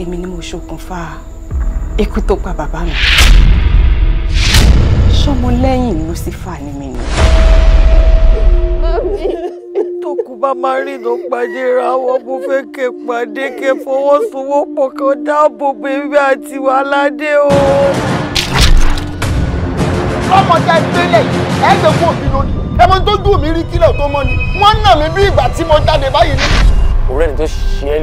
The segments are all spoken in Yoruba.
èmi ni mo ṣokùnfà ikú tó pa bàbá mi. Ṣọmọ lẹ́yìn Lucifer ni mi ni. Tó kú bá máa rí ló pàdé ra wọn, mo fẹ́ kẹ́ pàdé kẹ́ fọwọ́sowọ́pọ̀ kan dáàbò bo èmi àti Wàládé o. Ọmọ tẹ́ gbélé ẹgbẹ́ fún òbí lónìí. Ẹmọ tó dùn mí rí kílẹ̀ tó mọ́ ni. Wọ́n nà mí bí ìgbà tí mo jáde báyìí ni. Ọ̀rẹ́ ni tó ṣe é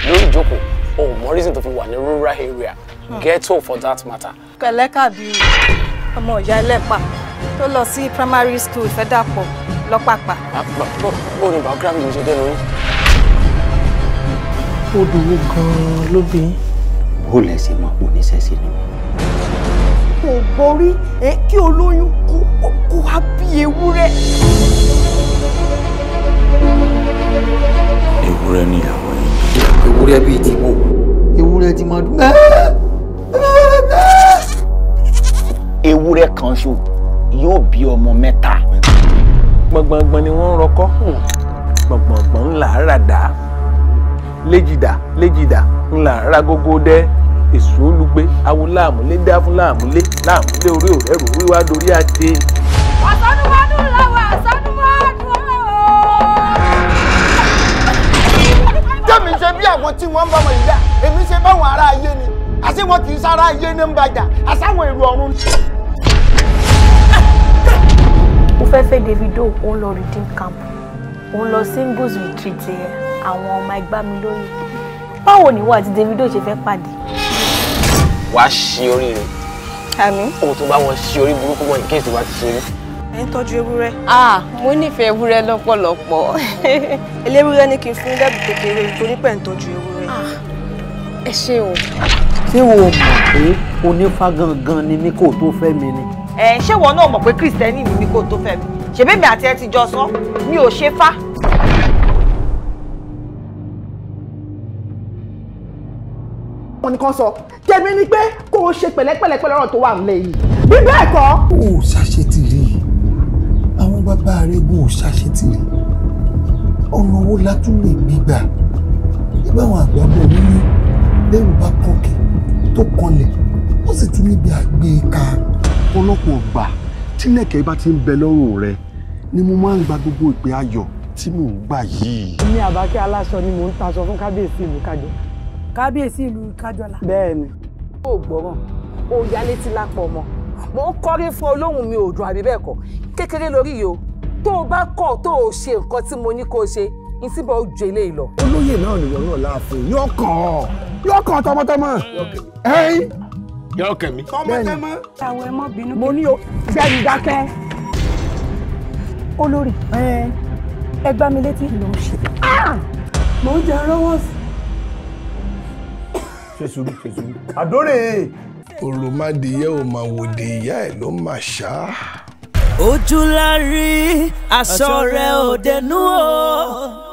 lórí ìjókòó. Oh, more reason to be one in rural area. Ghetto for that matter. Pẹ̀lẹ́ Rabiu, ọmọ ìyá ẹlẹ́pà tó lọ sí primary school Ìfẹ́dàpọ̀ lọ́pàpà. Bó ni background mi ṣe dé lórí? Ó dúró gan-an lóbìnrin. Ó lẹ́sẹ̀ máa pò ní sẹ́sì ni. Kò borí kí olóyún kó wá bí ewúrẹ́. Ewúrẹ́ níyàwó yìí. Ewúrẹ́ bíi tìbò. Ewúrẹ́ ti máa dún. Ewúrẹ́ kan ṣo yóò bí ọmọ mẹ́ta. Gbọ̀ngbọ̀ngbọ̀n ni wọ́n ń rọkọ́. Gbọ̀ngbọ̀ngbọ̀n ńlá ràdá. Léjìdá ńlá rágógó dẹ́. Èso olùgbé awo láàmúlé dá fún láàmúlé orí òrẹ́rù wíwá dorí àti. Àsọdúnmọ́dún lọ́wọ́ àsọdúnmọ́dún. Jẹ́mi ṣe bí àwọn tí wọ́n ń bá wọn ìyá, èmi ṣe báwọn ará ayé ni. Àṣé wọn kì í sára ayé ní ń bàjá, àṣàwọn èrò ọ̀run. Mo fẹ́ fẹ́ Davido, òun lọ redeem camp, òun lọ singles retreat àwọn ọmọ ẹgbàá mi lórí. Báwo ni wọ́n àti Davido ṣe fẹ́ pàdé? Wàá ṣe oríire. Àmín. Ohun tó bá wọn ṣe orí burúkú wọn in case tó bá ti ṣe rí. Ẹ ń tọ́jú ewúrẹ́. Mo nífẹ̀ẹ́ ewúrẹ́ lọ́pọ̀lọpọ̀. Eléwúrẹ́ ní kí n fún lẹ́bù kékeré torí pé ń tọ́jú ewúrẹ́. Ẹ ṣé o. Ṣé o mọ̀ pé onífá gangan ni mí kó tó fẹ́ mi ni? Ṣé wọn náà mọ̀ pé Kristẹni ni mí kó tó fẹ́ mi? Ṣèbí mi àti ẹ ti jọ sọ, mi ò ṣe fá. Wọ́n ní kàn sọ, tèmi ni pé kó o ṣe pẹ̀lẹ́pẹ̀lẹ́ pẹ̀lú ọ̀rọ̀ tó wà nílẹ̀ yìí. Bí bẹ́ẹ̀ kọ́. Ó ṣàṣetìrì. Àwọn bàbá rẹ̀ gùn ò ṣàṣetìrì. Ọ̀nà owó látún lè gbígbà. Ibà àwọn àgbàbọ̀ mi ní lẹ́rù bá kọ́kì tó kanlẹ̀. Ó sì tún níbi àgbéká. Ọ̀pọ̀lọpọ̀ gbà tí lẹ̀kẹ̀ bá ti ń bẹ lọ́rùn rẹ̀ ni mo máa ń gba gbogbo ìpè ayọ̀ tí mò ń gbà yìí. Ní Àbákẹ́ aláṣọ ni mò ń taṣọ fún kábíyèsí ìlú Kájọ. Kábíyèsí ìlú Kájọlá. Bẹ́ẹ̀ni. Ó gbọ́ràn, ó yá létí lápọ̀ ọmọ. Mo ń kọrí fún olóhùn mi ò dùn àbí bẹ́ẹ̀ kọ́. Kékeré lórí yìí o. Tó o bá kọ̀ tó o ṣe nǹkan tí mo ní kó o ṣe, ní síbẹ̀ ó ju eléyìí lọ. Olóyè náà nìyọ̀ náà láàfin. Yóò kàn tọmọtọmọ. Ẹ̀yin. Yóò kàn mí. Tọmọtọmọ. Àwọn ẹmọ bínú. Mo ní o gbẹ́ni dákẹ́. Olórí. Ẹ gbá mi létí. Ló ń ṣe. Mo ń jẹ rọ́wọ́ sí. Ṣé sùúrù. Àdórè. Òròmọdìyẹ ò máa wòde ìyá ẹ̀ ló máa ṣá. Ojú la rí aṣọ rẹ̀ ò dẹnu o.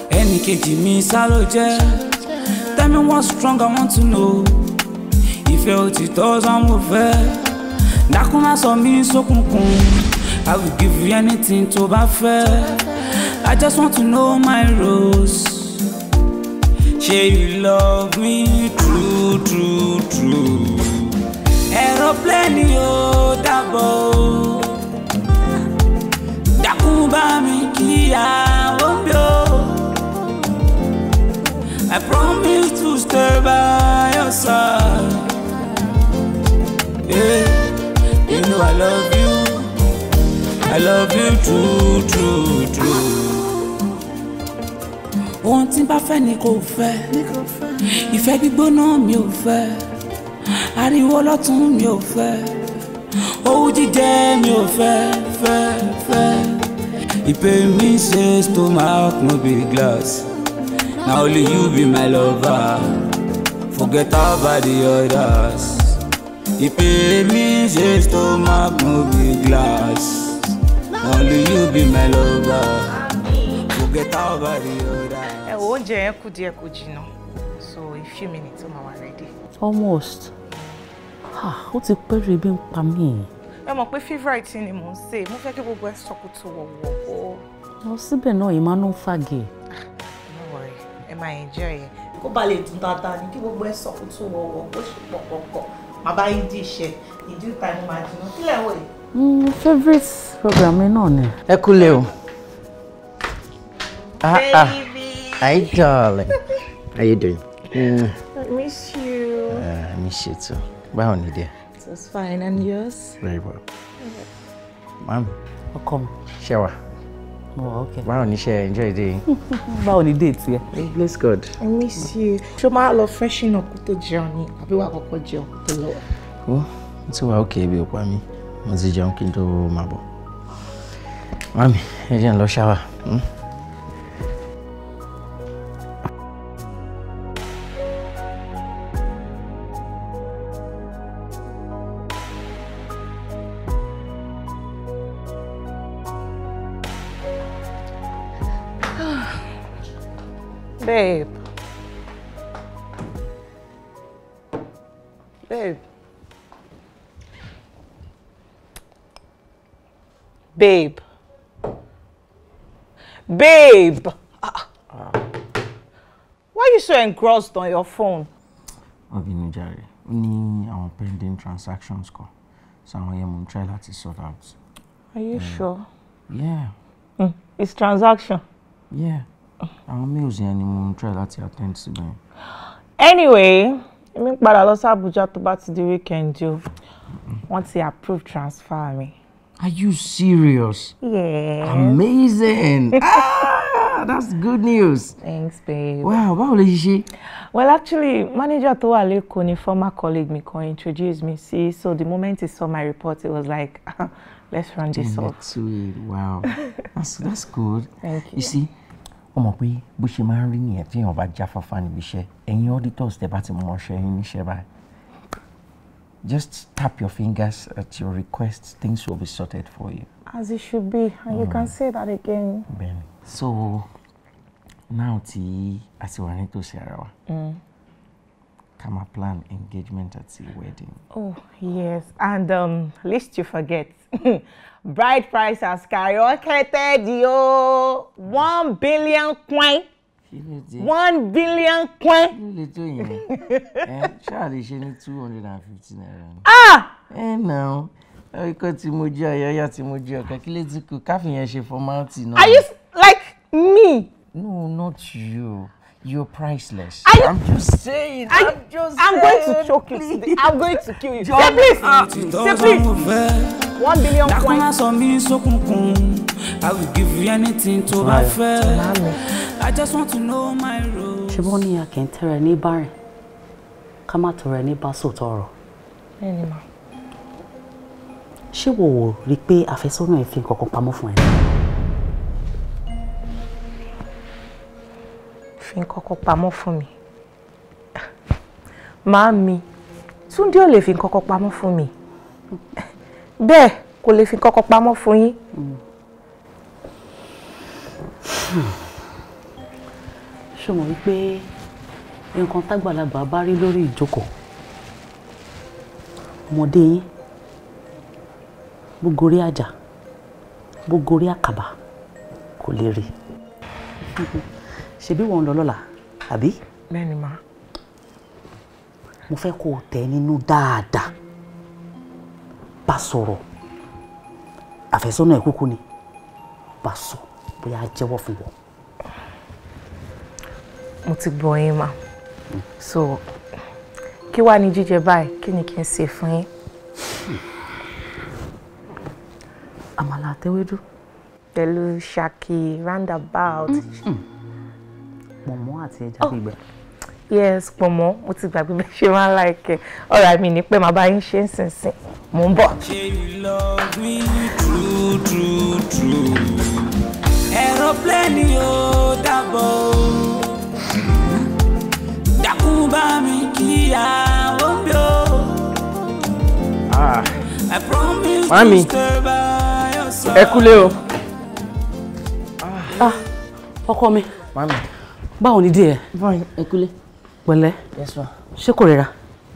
Ẹnì kejì mi sá ló jẹ́. Tell me what's wrong, I want to know. Ìfẹ́ òtítọ́ sọ mo fẹ́. Dákun má sọ mí sókùnkùn. I will give you anything tó bá fẹ́. I just want to know my rose. Say you love me true. Aeroplane yóò dábọ̀. Dákun bá mi kíyàwó mi o. I promise to stay by your side. Yeah, you know I love you true. Ohun tí bá fẹ́ ni kò fẹ́. Ìfẹ́ gbígbóná mi ò fẹ́. Ariwo lọ́tún mi ò fẹ́. Owú jíjẹ mi ò fẹ́. Ìpè mi ṣe stomach no be glass. Now only you be my lover. Forget about the others. Ìpè mi ṣe stomach no be glass. Only you be my lover. Forget about the others. Oúnjẹ yẹn kù díẹ̀ kò jìnnà. So a few minutes ó máa wà ready. Almost. Ó ti pẹ́rù ebi ń pa mí. Ẹ mọ̀ pé favourite ni mò ń ṣe. Mo fẹ́ kí gbogbo ẹ sọkútù wọ̀wọ̀. Lọ síbẹ̀ náà yìí máa ń fàgè. No worry, ẹ máa enjoy ẹ. Kó ba lè dùn dáadáa ní kí gbogbo ẹ sọkútù wọ̀wọ̀ bó ṣe pọ̀pọ̀pọ̀. Màá bá yín dí iṣẹ́. In due time máa jìnnà. Kílẹ̀ wọ̀ yìí. Favourite program mi náà ni. Ẹ kúlẹ̀ o. Hi darling. How you doing? I miss you. I miss you too. Báwo ni dear? It was fine, and yours? Very well. Mom. Ọkọ mi. Ṣé wà? Oh, okay. Báwo ni ṣe enjoy day? Báwo ni date yẹ? Bless God. I miss you. Ṣé o máa lọ freshen up kó tó jẹun ni? Àbí wàá kọ́kọ́ jẹun kó tó lọ? Ó ti wà okay ibi ò pa mí. Mo ti jẹun kí n tó máa bọ̀. Mami, ẹ jẹ́ n lọ shower. Babe. Babe. Babe. Babe. Why are you so engrossed on your phone? Obìnrin jàre, ó ní àwọn pending transactions kan. So àwọn yẹn mo ń try láti sort out. Are you sure? Yeah. It's transaction. Yeah. Àwọn mails yẹn ni mo ń try láti attend sí bẹ́ẹ̀. Anyway, èmi ń padà lọ sí Abuja tó bá ti di weekend o. Wọ́n ti approve transfer mi. Are you serious? Yeah. Amazing. That's good news. Thanks, babe. Wow, báwo lè ṣe? Well, actually, manager tó wà lẹ́kọ̀ọ́ ni former colleague mi kan introduced me sí. So the moment he saw my report, it was like, let's run this off. Wow. That's good. Thank you. You see, ó mọ̀ pé bó ṣe máa ń rí nìyẹn tí èèyàn bá jáfáfá níbi iṣẹ́, ẹ̀yin auditors tẹ́ bá ti mọ̀ ṣe yín níṣẹ́ báyìí. Just tap your fingers at your request, things will be sorted for you. As it should be, and you can say that again. Ben. So, now tí a ti wà nítòsí ara wa, ká máa plan engagement at the wedding. Oh, yes. And lest you forget, bride price has skyrocketed, yo. 1 billion coin. 1 billion coin. Ṣáàlì ṣe ní 250 naira. Ah! Ikọ̀ tí mo jẹ́ ayẹyẹ tí mo jẹ́ ọ̀kẹ́ kí lè ti kú káfí yẹn ṣe formality náà. Are you like me? No, not you. You're priceless. I'm just saying. I'm going to choke you today. I'm going to kill you. Say please. Say please. 1 billion coin. I will give you anything to my fair. I just want to know my role. Ṣé wọ́n ní a kì í tẹ́rẹ̀ ní bárìn ká má tọrẹ ní bá sòótọ́ ọ̀rọ̀? Bẹ́ẹ̀ni ma. Ṣé wo rí pé àfẹ́sọ́nà ẹ̀ fi nǹkan kan pamọ́ fún ẹ? Fi nǹkan kan pamọ́ fún mi. Màámi, Túndé ò lè fi nǹkan kan pamọ́ fún mi. Bẹ́ẹ̀ kò lè fi nǹkan kan pamọ́ fún yín. Ṣé mo rí pé nǹkan tágbàlagbà bá rí lórí ìjókòó ọmọdé yín bó gorí àjà bó gorí àkàbà kò lè rí. Ṣebí wọ́n lọ lọ́la àbí? Bẹ́ẹ̀ni ma. Mo fẹ́ kó o tẹ̀ nínú dáadáa bá sọ̀rọ̀ àfẹ́sọ́nà ẹ̀ kúkú ni bá sọ bóyá jẹ́wọ́ fún wọn. Mo ti gbọ́ yín ma. So kí wá ní jíjẹ báyìí kí ni kí n ṣe fún yín? Àmàlà àtẹwédú. Pẹ̀lú ṣàkì roundabout. Pọ̀nmọ́ àti ẹja gbígbẹ. Yes, pọ̀nmọ́. Mo ti gbàgbé bẹ́ẹ̀ ṣe máa ń láìkẹ́. Ọ̀rọ̀ mi ní pé màá bá yín ṣe ń sìnsìn. Mò ń bọ̀. Say you love me true, true, true. Aeroplane yóò dábọ̀. Dákun bá mi kíyàwó mi o. I promise Mami, to stay by your side. ẹ kúlé o. Ọkọ mi. Mami. Báwo ni díẹ̀? Fine, ẹ kúlé. Pẹ̀lẹ́. Yes ma. Ṣé kò rẹra?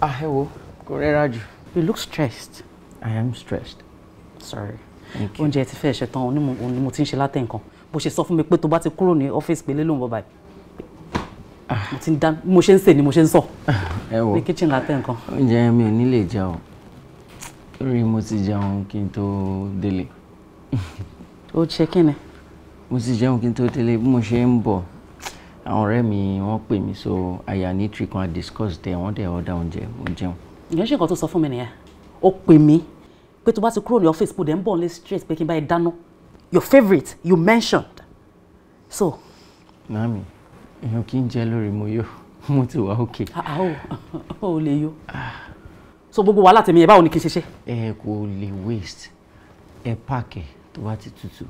Ẹ wo, kò rẹra jù. You look stressed. I am stressed. Sorry. Thank you. Oúnjẹ ti fẹ́ ṣe tán ni mo ti ń ṣe látẹ̀ nǹkan. Bó ṣe sọ fún mi pé tó bá ti kúrò ní ọ́fíìsì pé lélóhùn bọ́ báyìí. Mo ti ń dá mo ṣe ń sè ni mo ṣe ń sọ. Ẹ wò. Ní kitchen látẹ̀ nǹkan. Oúnjẹ mi ò ní lè jẹ o. Torí mo ti jẹun kí n tó délé. Ó ṣe kí ni? Mo ti jẹun kí n tó délé bí mo ṣe ń bọ̀. Àwọn ọ̀rẹ́ mi wọ́n pè mí so àyà ní trick kan discuss tẹ̀ wọ́n dẹ̀ ọ̀dà oúnjẹ mo jẹun. Ìyẹn ṣe nǹkan tó sọ fún mi nìyẹn. Ó pè mí pé tó bá ti kúrò ní ọ́fíìsì pò dẹ̀ ń bọ̀ ní straight pé kí n bá yẹ dáná. Your favourite you mentioned. So. Mami, èèyàn kì í jẹ lórí mo yó. Mo ti wà okay. Ó lè yó. So gbogbo wàhálà tèmi yẹn báwo ni kí n ṣe ṣe? Ẹ kò lè waste. Ẹ páàkì tó bá ti tutù.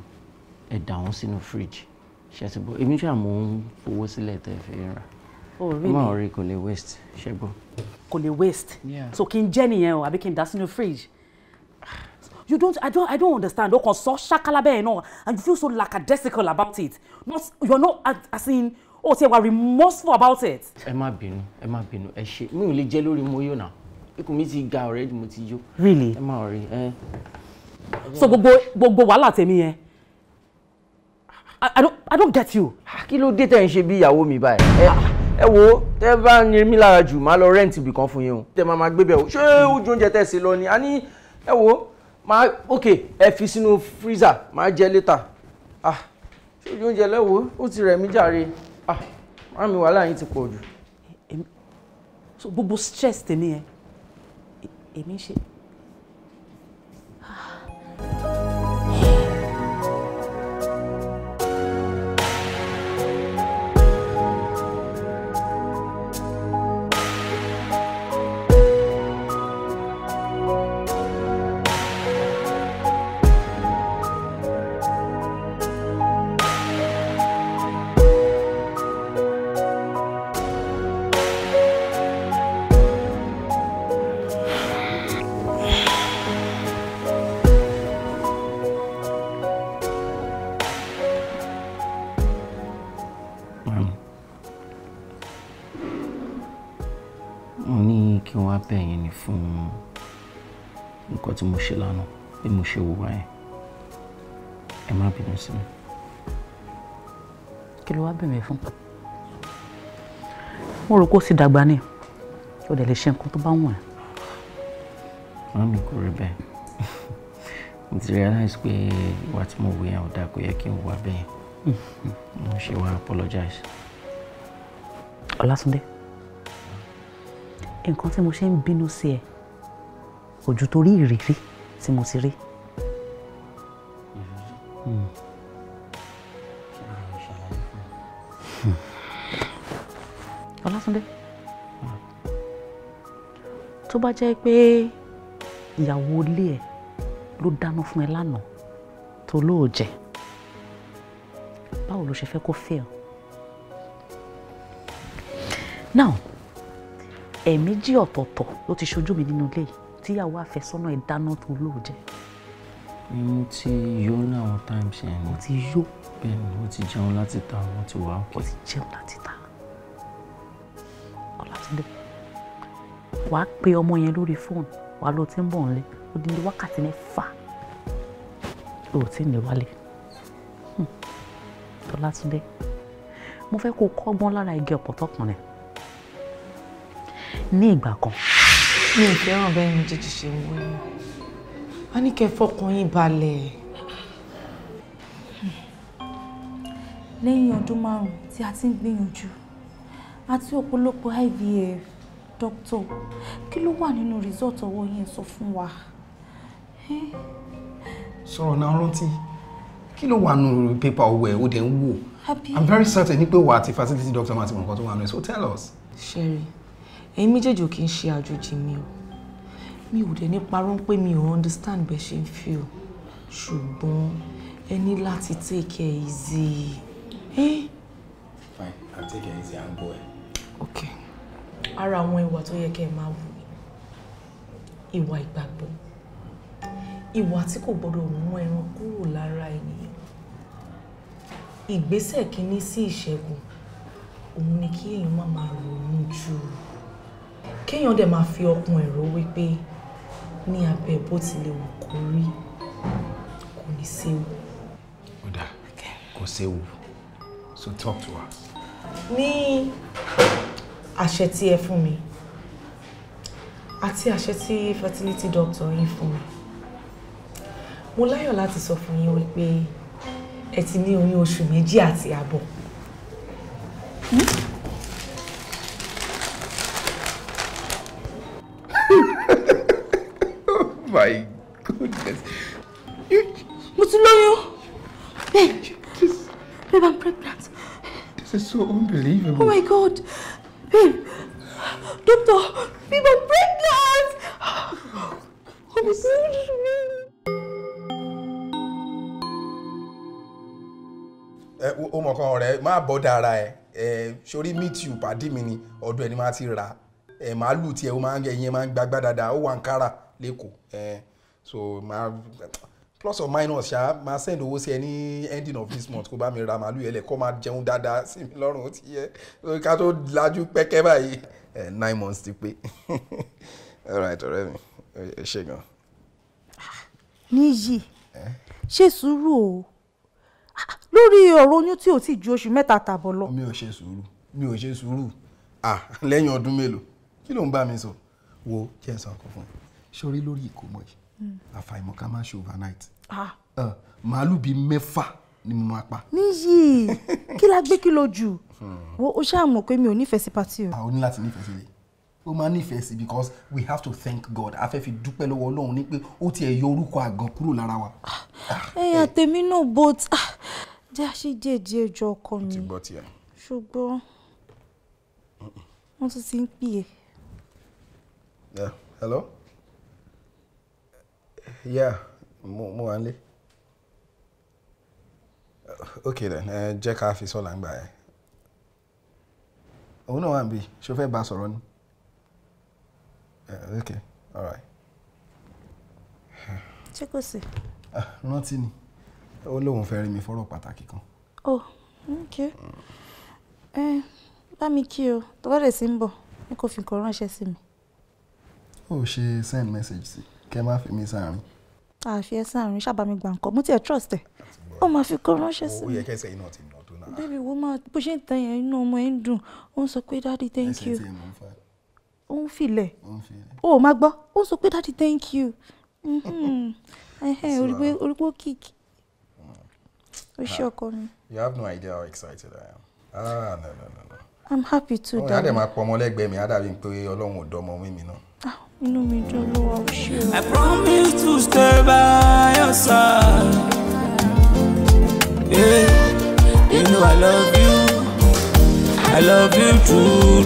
Ẹ dà wọ́n sínú fridge. Ṣé ti bọ́? Èmi ṣáà mò ń fowó sílẹ̀ tẹ́ fẹ́ rà. Oh really? Má rí kò lè waste. Ṣé gbọ́? Kò lè waste. Yeah. So kí n jẹ́ nìyẹn o àbí kí n dà sínú fridge? I don't understand. O kàn sọ ṣákálá bẹ́ẹ̀ náà and you feel so lackadaisical about it. You're not as in ti ẹ wà remorseful about it. Ẹ má bínú, ẹ ṣe. Mi ò lè jẹ lórí mo yó náà. Ikùn mi ti ga already mo ti yó. Really? Ẹ má rí ẹ. So gbogbo wàhálà tèmi yẹn. I don't get you. Kí ló dé tẹ́ ń ṣe bí ìyàwó mi báyìí? Ẹ wo tẹ́ bá ní mi lára jù máa lọ rent ibì kan fún yín o. Tẹ́ máa gbé bẹ̀ o. Ṣé ojú oúnjẹ tẹ́ ṣe lọ ni? A ní ẹ wo ẹ fi sínú freezer máa jẹ later. Ṣé ojú oúnjẹ lẹ́wọ̀ ó ti rẹ̀ mí jàre. Mami wàhálà yín ti pọ̀ jù. So gbogbo stress tèmi yẹn èmi ń ṣe. Bẹ́yìn ni fún nǹkan tí mo ṣe lánàá bí mo ṣe wùwà yẹn. Ẹ má bínú sí mi. Kí ló wá bẹ̀ mí fún? Mo rò kó sì dàgbà ni. Ó dẹ̀ lè ṣe nǹkan tó bá wùn ẹ́. Mami kò rí bẹ́ẹ̀. Mo ti realize pé ìwà tí mo wù yẹn ò dáa kò yẹ kí n wà bẹ́ẹ̀. Mo ṣe wá apologize. Ọlátúndé. Nǹkan tí mo ṣe ń bínú sí ẹ kò ju torí ìrírí tí mo ti rí. Ọlátúndé, tó bá jẹ́ pé ìyàwó ilé ẹ ló dáná fún ẹ lánàá tó lóò jẹ, báwo ló ṣe fẹ́ kó feel? Now, ẹ̀ẹ̀mejì ọ̀tọ̀ọ̀tọ̀ ló ti ṣojú mi nínú ilé tíyàwó àfẹ́sọ́nà ẹ̀ dáná tó lóòjẹ́. Mo ti yó ní àwọn times yẹn. Mo ti yó. Bẹ́ẹ̀ni, mo ti jẹun láti ta, mo ti wà òkè. Mo ti jẹun láti ta. Ọlátúndé, wàá pe ọmọ yẹn lórí fóònù, wàá lọ tí ń bọ̀ nílé, ó di ní wákàtí mẹ́fà ló ti ń lè wálé. Ọlátúndé, mo fẹ́ kó kọ́gbọ́n lára igi ọ̀pọ̀tọ́kùnrin. Ní ìgbà kan. Mi ò fẹ́ràn bẹ́ẹ̀ ni jíjí ṣe wọ yín. A ní kẹ́ fọkàn yín balẹ̀. Lẹ́yìn ọdún 5 tí a ti ń gbìyànjú àti ọ̀pọ̀lọpọ̀ IVF doctor, kí ló wà nínú result ọwọ́ yín sọ fún wa? Sọ̀rọ̀ náà rántí. Kí ló wà nínú paper owó ẹ̀ ó dẹ̀ ń wò? I'm very certain ní pé wà àti fertility doctor máa ti mọ̀ nǹkan tó wà nínú ẹ̀, so tell us. Sherry, ẹ̀yin méjèèjì ò kì í ṣe àjòjì mi o. Mi ò dẹ̀ ní parọ́ pé mi ò understand bẹ́ẹ̀ ṣe ń feel. Ṣùgbọ́n ẹ ní láti take it easy. Fine, I'll take it easy and go. Okay. Ara àwọn ìwà tó yẹ kẹ́ ẹ máa wù mí. Ìwà ìgbàgbọ́. Ìwà tí kò gbọdọ̀ mú ẹran kúrò lára ènìyàn. Ìgbésẹ̀ kìíní sí ìṣẹ́gun. Òun ni kí èèyàn má máa ronú jù. Kéèyàn dẹ̀ máa fi ọkàn ẹ̀rọ wípé ní abẹ́ bó tilẹ̀ wù kó rí kò ní séwu. Ó dáa, kò séwu. So talk to us. Ní àṣẹ tí ẹ fún mi àti àṣẹ tí fertility doctor yín fún mi, mo láyọ̀ láti sọ fún yín wípé ẹ ti ní oyún oṣù 2 àti àbọ̀. Oh my goodness. Mo ti lóyún. Babe, I'm pregnant. This is so unbelievable. Oh my God. Babe, doctor, babe, I'm pregnant. Oh my God. Ó mọ̀ kan ọ̀rẹ́, má bọ́dà ara ẹ̀. Sori meet you pàdé mi ni ọ̀dọ̀ ẹni máa ti rà. Màálù tí ẹ ó máa ń ẹyin máa ń gbagbá dáadáa, ó wà ń kára lẹ́kọ̀ọ́. So máa plus or minus ṣá máa send owó sí ẹ ní ending of this month kó bá mi ra màálù yẹn lẹ̀ kó máa jẹun dáadáa sí mi lọ́rùn ó ti yẹ ká tó lajú pẹ́kẹ́ báyìí 9 months ti pé. All right ọ̀rẹ́ mi ẹ ṣé gan. Níyì ṣe sùúrù o lórí ọ̀rọ̀ oyún tí ò tí ju oṣù 3 àtààbọ̀ lọ. Mi ò ṣe sùúrù lẹ́yìn ọdún mélòó kí ló ń bá mi sọ wo jẹ́ sọ ọkọ̀ fún ẹ sórí lórí ìkómọ yìí àfàìmọ̀ ká má ṣe overnight màálù bíi 6 ni mo máa pa. Níyì kí la gbé kí lo jù wo ó ṣáà mọ̀ pé mi ò nífẹ̀ẹ́ sí pàtí o. o ní láti nífẹ̀ẹ́ sí i ó máa nífẹ̀ẹ́ sí because we have to thank God a fẹ́ fi dúpẹ́ lọ́wọ́ Ọlọ́run ní pé ó tiẹ̀ yọ orúkọ àgàn kúrò lára wa. Àtẹ̀mí náà but jẹ́ àṣejẹ́ díẹ̀ jọ ọkọ mi ṣùgbọ́n wọ́n tún ti ń pè é. Yeah, hello? Yeah, mo wà nílé. Okay then, jẹ́ ká fi sọ́la ńgbà ẹ̀. Òun náà wà níbí, ṣó fẹ́ bá sọ̀rọ̀ ni? Okay, all right. Ṣé kò sí? Rántí ni, ó lóun fẹ́ rí mi fọ́rọ̀ pàtàkì kan. Oh, okay. Bá mi kí o, tó bá dẹ̀ sí ń bọ̀, ní kò fi nǹkan ránṣẹ́ sí mi. Ó ṣe send message sí, kẹ́ má fi mí sáàrin. Àfi ẹ sáàrin ṣàbá mi gbà nǹkan, mo tiẹ̀ trust ẹ̀. Ó máa fi nǹkan ránṣẹ́ sí mi. Ó yẹ kẹ́sẹ̀ iná ti nà tó náà. Baby, wo máa bó ṣe ń tan yẹn inú ọmọ ẹ̀ ń dùn, ó ń sọ pé daddy thank you. Ó ń filẹ̀. Ó máa gbọ́, ó ń sọ pé daddy thank you. Orígbó kick. Ó ṣe ọkọ mi. You have no idea how excited I am. No. I'm happy too, darling. Ó yá dẹ̀ máa pọ̀ ọmọ lẹ́gbẹ̀ẹ́ mi, á dàbí pé Ọlọ́run ò dọ́mọ mímí náà. Inú mi dùn ló wà ó ṣe o. I promise to stay by your side. Yeah, you know I love you true.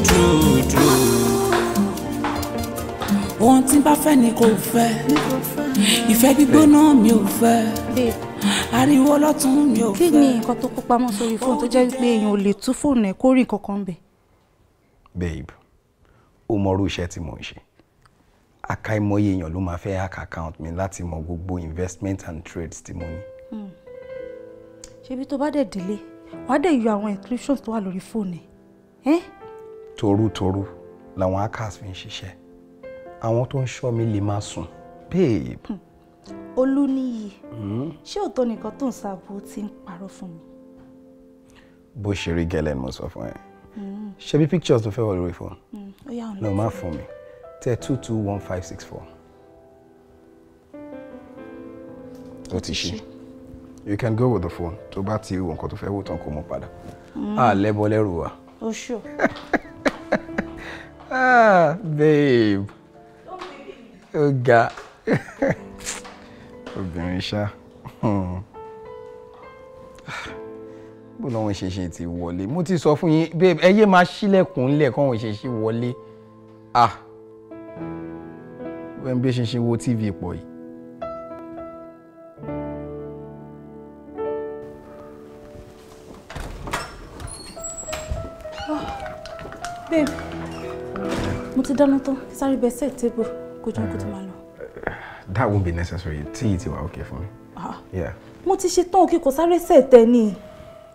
Ohun tí bá fẹ́ ni kò fẹ́, ìfẹ́ gbígbóná mi ò fẹ́, ariwo lọ́tún mi ò fẹ́. Kí ni nǹkan tó kó pamọ́ sórí fóònù tó jẹ́ pé èèyàn ò lè tú fóònù ẹ̀ kó rí nǹkan kan bẹ̀? Babe, ó mọ irú iṣẹ́ tí mò ń ṣe. Àkàìmọye èèyàn ló máa fẹ́ hack account mi láti mọ gbogbo investment and trades tí mo ní. Ṣebí tó bá dẹ̀ délé, wàá dẹ̀ yọ àwọn encryptions tó wà lórí fóònù ẹ̀. Toru làwọn hackers fi ń ṣiṣẹ́. Àwọn tó ń ṣọ́ mi lè máa sùn. Babe. Olúníyì, ṣé òótọ́ nìkan tó ń sábò tí ń parọ́ fún mi? Bó ṣe rí gẹ́lẹ́ ni mo sọ fún ẹ. Ṣebí pictures tó fẹ́ wọ lórí fóònù? No, má fún mi. Tẹ 221564. Ó ti ṣe. You can go with the phone. Tó bá ti rí nǹkan tó fẹ́ wò tán kó mú padà. Lẹ́bọ lẹ́rù wa. Oh sure. Babe. Ó ga. Obìnrin ṣá. Bó lọ́wọ́ ìṣẹ̀ṣẹ̀ ti wọlé. Mo ti sọ fún yín, babe, ẹ yé máa ṣílẹ̀kùn lẹ̀ kọ́wọ́ ìṣẹ̀ṣẹ̀ wọlé. Wọ́n bí ṣe wo TV pọ̀ yìí. Babe, mo ti dáná tán, sáré bẹ set table, kó jẹun kó tó máa lọ. That won't be necessary. Tea ti wà okay for me. Yeah. Mo ti ṣe tán òkè kò sáré set ẹ ni.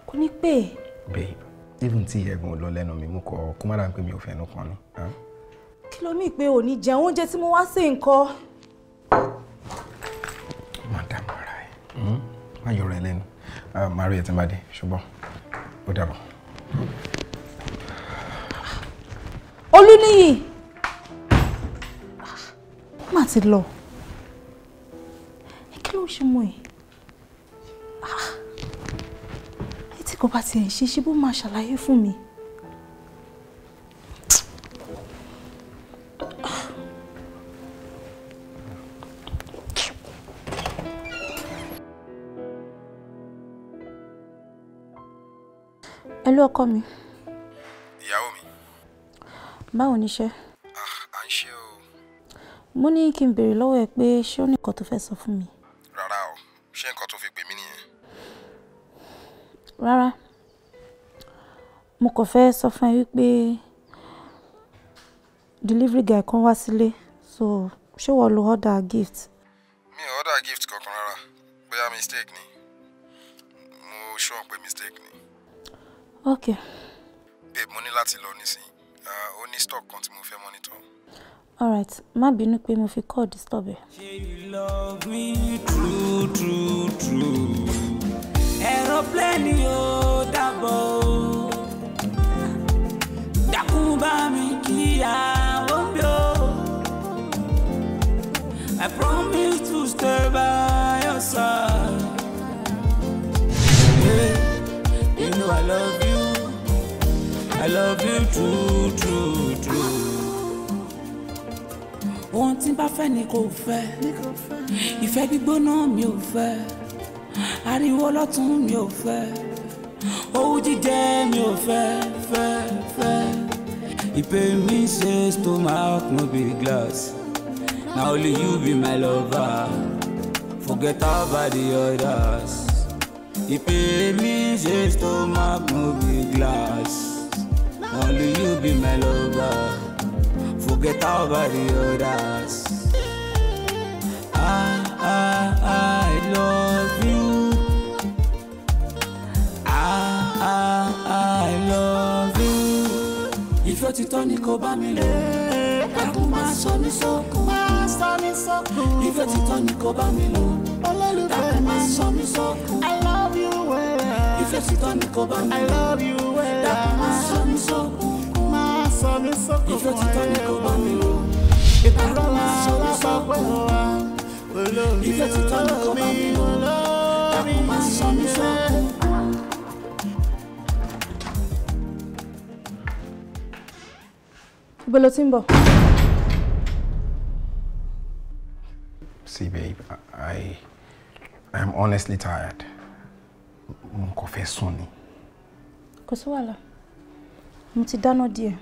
Kò ní pé. Babe, even tea ẹ̀gbọ́n lọ lẹ́nu mi mú kọ kó má dà pé mi ò fẹ́ ẹnu kan ni. Kí ló mí pé ò ní jẹun oúnjẹ tí mo wá ṣe nǹkan? Má yọ̀rọ̀ ẹ lẹ́nu. Màá rí ẹ tí n bá dé, ṣùgbọ́n ó dàbọ̀. Olúníyì! Má ti lọ. Kí ló ń ṣe mọ́ ẹ̀? Tí kò bá tiẹ̀ ṣe bó máa ṣàlàyé fún mi. Hello ọkọ mi. Ìyàwó mi. Báwo ni iṣẹ́? À ń ṣe o. Mo ní kí n béèrè lọ́wọ́ ẹ pé ṣé ó ní nǹkan tó fẹ́ sọ fún mi? Rárá o, ṣé nǹkan tó fi pè mí nìyẹn? Rárá. Mo kàn fẹ́ sọ fún ẹ wípé delivery guy kan wá sílé, so ṣé wọ́n lo order gift? Mi ò order gift kankan rárá, bóyá mistake ni. Mo sure pé mistake ni. Okay. Babe, mo ní láti lọ nísìnyí. Ó ní stock kan tí mo fẹ́ monitor. Alright, má bínú pé mo fi call disturb ẹ. You love me true, true, true. Aeroplane yóò dábọ̀. Dákun bá mi kíyàwó mi o. I promise to stay by your side. Yeah, you know I love you. I love you true, true, true. Ohun tí n bá fẹ́ ni kò fẹ́. Ìfẹ́ gbígbóná mi ò fẹ́. Ariwo lọ́tún mi ò fẹ́. Owú jíjẹ mi ò fẹ́. Ìpè mi ṣe stomach no be glass. Na only you be my lover. Forget about the others. Ìpè mi ṣe stomach no be glass. Only you be my lover. Forget about the others. I love you. I love you. If you're titani ko ba mi lo, dákun má sọ mí sókun. If you're titani ko ba mi lo, dákun má sọ mí sókun. I love you well. If you're titani ko ba mi lo, I love you well. Dákun má sọ mí sókun. If you're titani ko ba mi lo, dákun má sọ mí sókun. If you're titani ko ba mi lo, dákun má sọ mí sókun. Ibo lo ti ń bọ̀? See, babe, I am honestly tired. Mo kò fẹ́ sùn ni. Kò sí wàhálà. Mo ti dáná díẹ̀.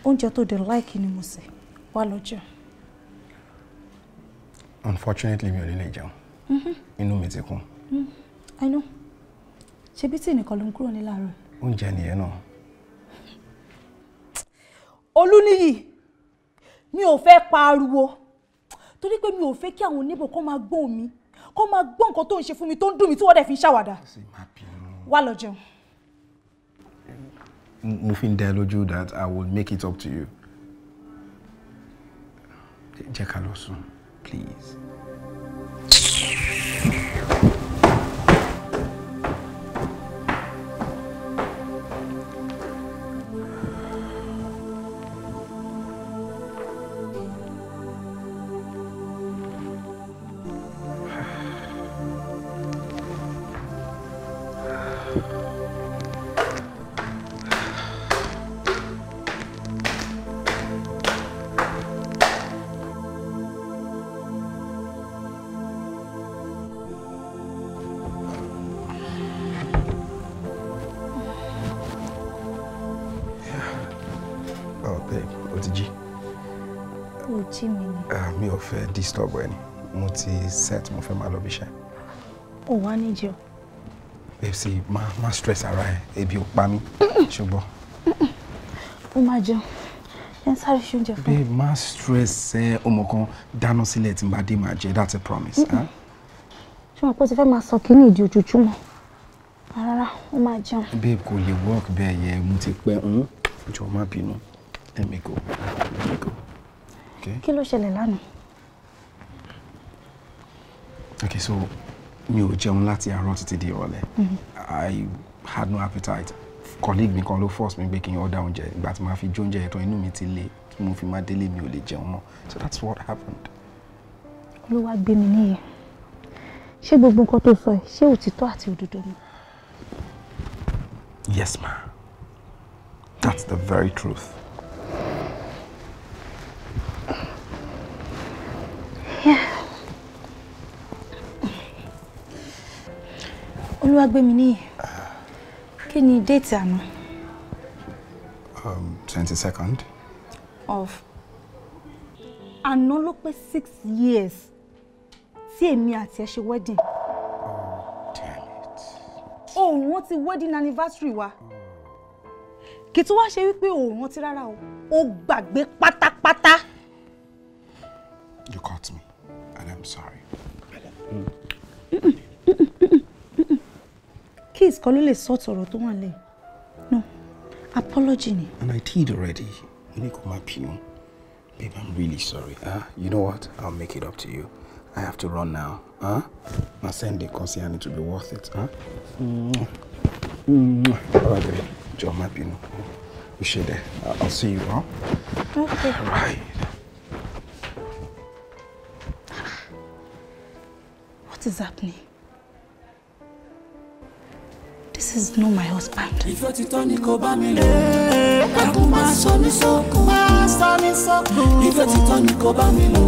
Oúnjẹ tó dẹ̀ like ni mo sè. Wá lọ jẹun. Unfortunately, mi ò lè jẹun. Inú mi ti kún. I know. Ṣebí tí nìkan ló ń kúrò ní láàárọ̀. Oúnjẹ nìyẹn náà. Olúníyì, mi ò fẹ́ pariwo. Torí pé mi ò fẹ́ kí àwọn oníbò kó máa gbọ́ mi. Kó máa gbọ́ nǹkan tó ń ṣe fún mi tó ń dùn mí tí wọ́n dẹ̀ fi ń ṣàwàdà. Wá lọ jẹun. Mo fi ń dá ẹ lójú that I will make it up to you. Jẹ́ ká lọ sùn, please. Mi ò fẹ́ disturb ẹni. Mo ti set mo fẹ́ máa lọ bí iṣẹ́. Ó wá ní jẹun. Babe, see, má stress ara ẹ. Ebi ò pa mí. Ṣùgbọ́n. Ó máa jẹun. Ẹ ń sáré ṣe oúnjẹ fún. Babe, má stress ẹ. Ọmọ kan dáná sílẹ̀ tí n bá dé máa jẹ. That's a promise. Ṣé wọn pé o ti fẹ́ máa sọ kíní ìdí ojoojúmọ́? Rárá, ó máa jẹun. Babe, kò lè work bẹ́ẹ̀ yẹn. Mo ti pẹ́. Jọ̀ọ́ má bínú. Let me go. Kí ló ṣẹlẹ̀ lánàá? Okay, so mi ò jẹun láti àárọ̀ títí di ìrọ̀lẹ́. I had no appetite. Colleague mi kan ló force mi pé kí n order oúnjẹ. Ìgbà tí màá fi jẹ oúnjẹ yẹn tán inú mi ti le. Tí mo fi máa délé mi ò lè jẹun mọ́. So that's what happened. Olúwa gbé mi níyẹn. Ṣé gbogbo nǹkan tó sọ ẹ̀ ṣé òtítọ́ àti òdodo ni? Yes, ma. That's the very truth. Yeah. Olúwa gbé mi níyẹn. Kí ni déètì àná? 22nd. Of. Àná ló pé 6 years tí èmi àti ẹ ṣe wedding. Òun wọ́n ti wedding anniversary wa. Kì tó wá ṣe wípé òun rántí rárá o. Ó gbàgbé pátápátá. You caught me and I'm sorry. Kiss kan ló lè sort ọ̀rọ̀ tó wà lẹ́yìn. No. Apology ni. And I did already. You need to come up, you know. Babe, I'm really sorry. You know what? I'll make it up to you. I have to run now. My Sunday concern, I need to be worth it. All right, baby. Joe, my pino. We should there. I'll see you, huh? Okay. All right. What is happening? This is not my husband. Ìfẹ́ ti tọ́ ni kò bá mi lò. Dákun máa sọ mí sókun. Máa sọ mí sókun. Ìfẹ́ ti tọ́ ni kò bá mi lò.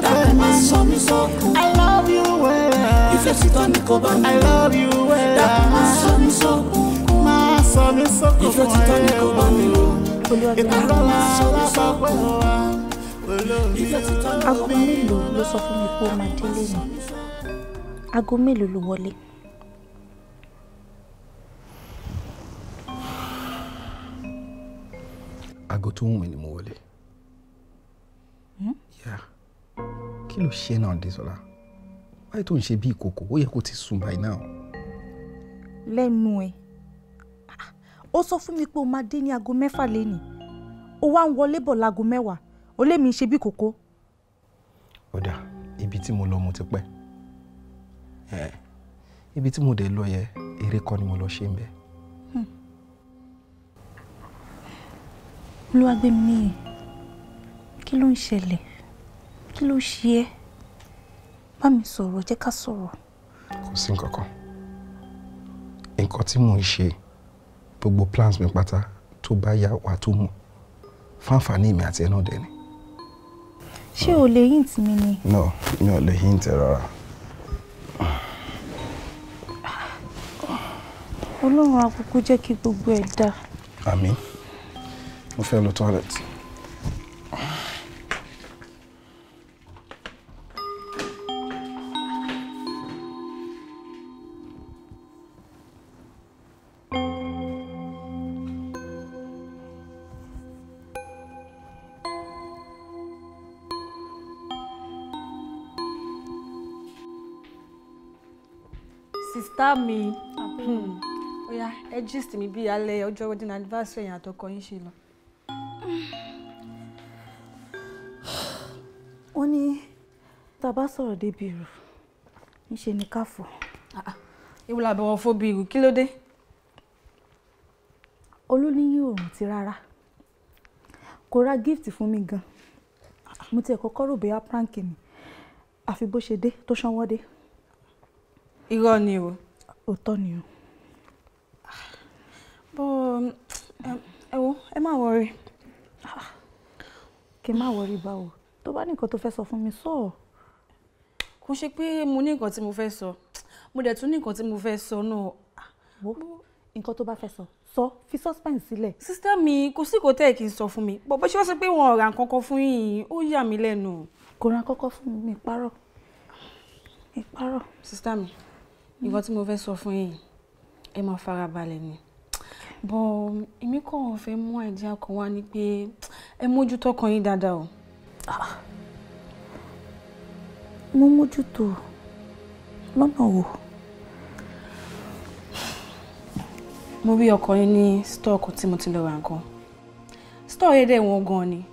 Dákun máa sọ mí sókun. I love you well. Ìfẹ́ ti tọ́ ni kò bá mi lò. I love you well. Dákun máa sọ mí sókun. Máa sọ mí sókun. Ìfẹ́ ti tọ́ ni kò bá mi lò. Dákun máa sọ mí sókun. Aago mélòó ló sọ fún mi pé ó máa délé ni? Aago mélòó ló wọlé? Aago tó wù mí ni mo wọlé. Yeah. Kí ló ṣe náà, Desola? Why tó ń ṣe bí ìkòkò? Ó yẹ kó ti sùn by now. Lẹ́nu ẹ̀. Ó sọ fún mi pé ó máa dé ní aago 6 lẹ́ni. Ó wá ń wọlé bọ̀ láago 10. Ó lé mi ṣe bí ìkòkò. Ó dà, ibi tí mo lọ mo ti pẹ́. Ibi tí mo dé lọ yẹ, eré kọ́ ni mo lọ ṣe ń bẹ. Olúwa gbé mi níyẹn. Kí ló ń ṣẹlẹ̀? Kí ló ṣe ẹ́? Bá mi sọ̀rọ̀, jẹ́ ká sọ̀rọ̀. Kò sí nǹkan kan. Nǹkan tí mò ń ṣe, gbogbo plans mi pátá tó bá yá wà tó mọ̀. Fáǹfààní mi àti ẹ náà dẹ̀ ni. Ṣé o lè hint mi ni? No, mi ò lè hint rárá. Ọlọ́run á kúkú jẹ́ kí gbogbo ẹ̀ dá. Àmín. Mo fẹ́ lọ toilet. Sister mi. Oya, ẹ gist mi bí alẹ́ ọjọ́ wedding anniversary yẹn àtọkọ yín ṣe lọ. Wọ́n ní tá bá sọ̀rọ̀ débi ìrù níṣe ni ká fọ̀. Ewu la bẹ̀ wọ́n fó bí ìrù, kí ló dé? Olú ní yóò rántí rárá. Kò ra gift fún mi gan. Mo ti kọ́kọ́ rò bóyá prank ni. Àfi bó ṣe dé tó ṣánwọ́ dé. Irọ́ ni o. Òótọ́ ni o. Bọ́ ẹ wo, ẹ má worry. Kí má worry báwo. Tó bá ní nǹkan tó fẹ́ sọ fún mi sọ. Kò ṣe pé mo ní nǹkan tí mo fẹ́ sọ. Mo dẹ̀ tún ní nǹkan tí mo fẹ́ sọ náà. Wo nǹkan tó bá fẹ́ sọ. Sọ, fi suspense sílẹ̀. Sister mi, kò sí kò tẹ́ kí n sọ fún mi. Bó ṣe wá sọ pé wọn ò ra nǹkan kan fún yín, ó yà mí lẹ́nu. Kò ra nǹkan kan fún mi, ìparọ́. Ìparọ́. Sister mi, nǹkan tí mo fẹ́ sọ fún yín, ẹ máa fara balẹ̀ ni. Bọ́ èmi kàn fẹ́ mú idea kan wá ní pé ẹ mójútó ọkàn yín dáadáa o. Mo mójútó lọ́nà wo? Mo rí ọkọ yín ní store kan tí mo ti lọ ra nǹkan. Store yẹn dẹ̀ wọ́n gan ni.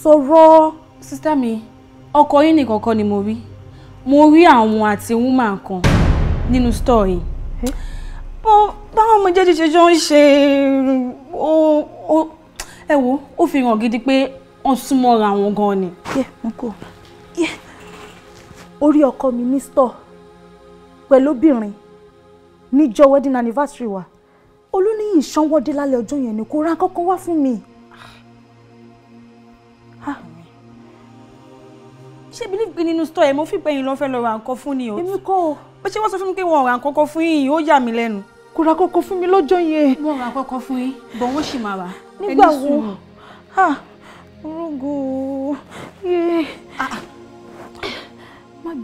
Sọ̀rọ̀. Sister mi, ọkọ yín nìkan kọ́ ni mo rí àwọn àti woman kan nínú store yìí. Báwọn ọmọ jẹ́jẹ́ ṣe jọ ń ṣe ẹ wo ó fi hàn gidi pé wọ́n súnmọ́ra wọn gan ni. Orí ọkọ mi ní store pẹ̀lú obìnrin níjọ́ wedding anniversary wa. Olúníyì ṣánwọ́dé lálẹ́ ọjọ́ yẹn ni kò ra kọ́kọ́ wá fún mi. Ṣé believe pé nínú store ẹ̀ mo fi pẹ́yìn lọ fẹ́ lọ ra nǹkan fún ni o. Èmi kọ́ o. Bó ṣe wọ́n sọ fún mi pé wọ́n ra nǹkan fún yín ó yà mí lẹ́nu. Kò ra kọ́kọ́ fún mi lọ́jọ́ yẹn. Wọ́n ra kọ́kọ́ fún yín bọ̀ wọ́n sì máa rà. Nígbà wo? Orógo. Má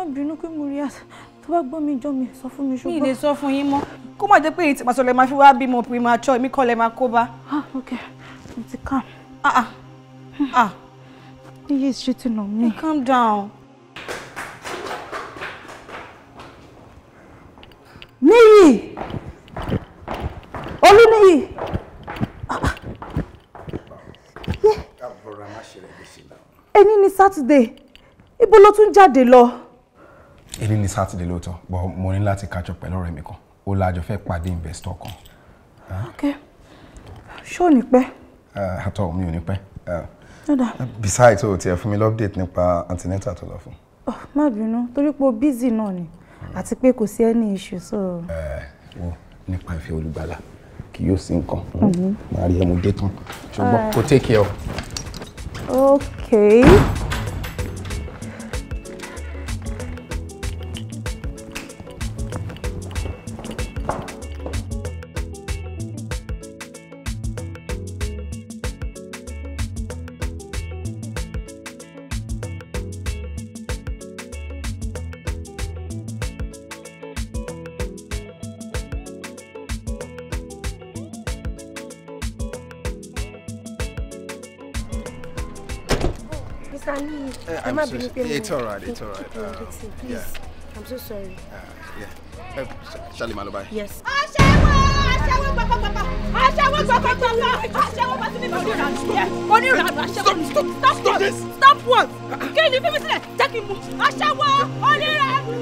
bínú pé mo rí àṣà. Tó bá gbọ́ mi jọ mi sọ fún mi ṣùgbọ́n. Mi lè sọ fún yín mọ́. Kó má jẹ́ pé èyí tí màá sọ lè máa fi wá bímọ premature èmi kọ́ lè máa kó bá. Okay. Mo ti calm. He is cheating on me. Calm down. Níyì! Olúníyì! Ẹni ni Saturday. Ibo ló tún jáde lọ? Èyí ni Saturday lóòótọ́, but mo ní láti catch up pẹ̀lú ọ̀rẹ́ mi kan. Ó lájọ fẹ́ pàdé investor kan. Okay. Ṣé ò ní pẹ́? Àtọ̀ mi ò ní pẹ́. Dada. Besides, o tiẹ̀ fún mi update nípa antenatal tó lọ fún. Má bínú, torí pé o busy náà ni. Àti pé kò sí any issue so. Wo nípa ìfẹ́ olùgbàlà kì yóò sí nǹkan. Màá rí ẹmu dé tán. Ṣùgbọ́n kò take care. Okay. It's all right. Yeah. I'm so sorry. Yeah. Shall I buy? Yes. Stop this! Stop what? Can you feel me? Take him. Ashawo, Oniranu.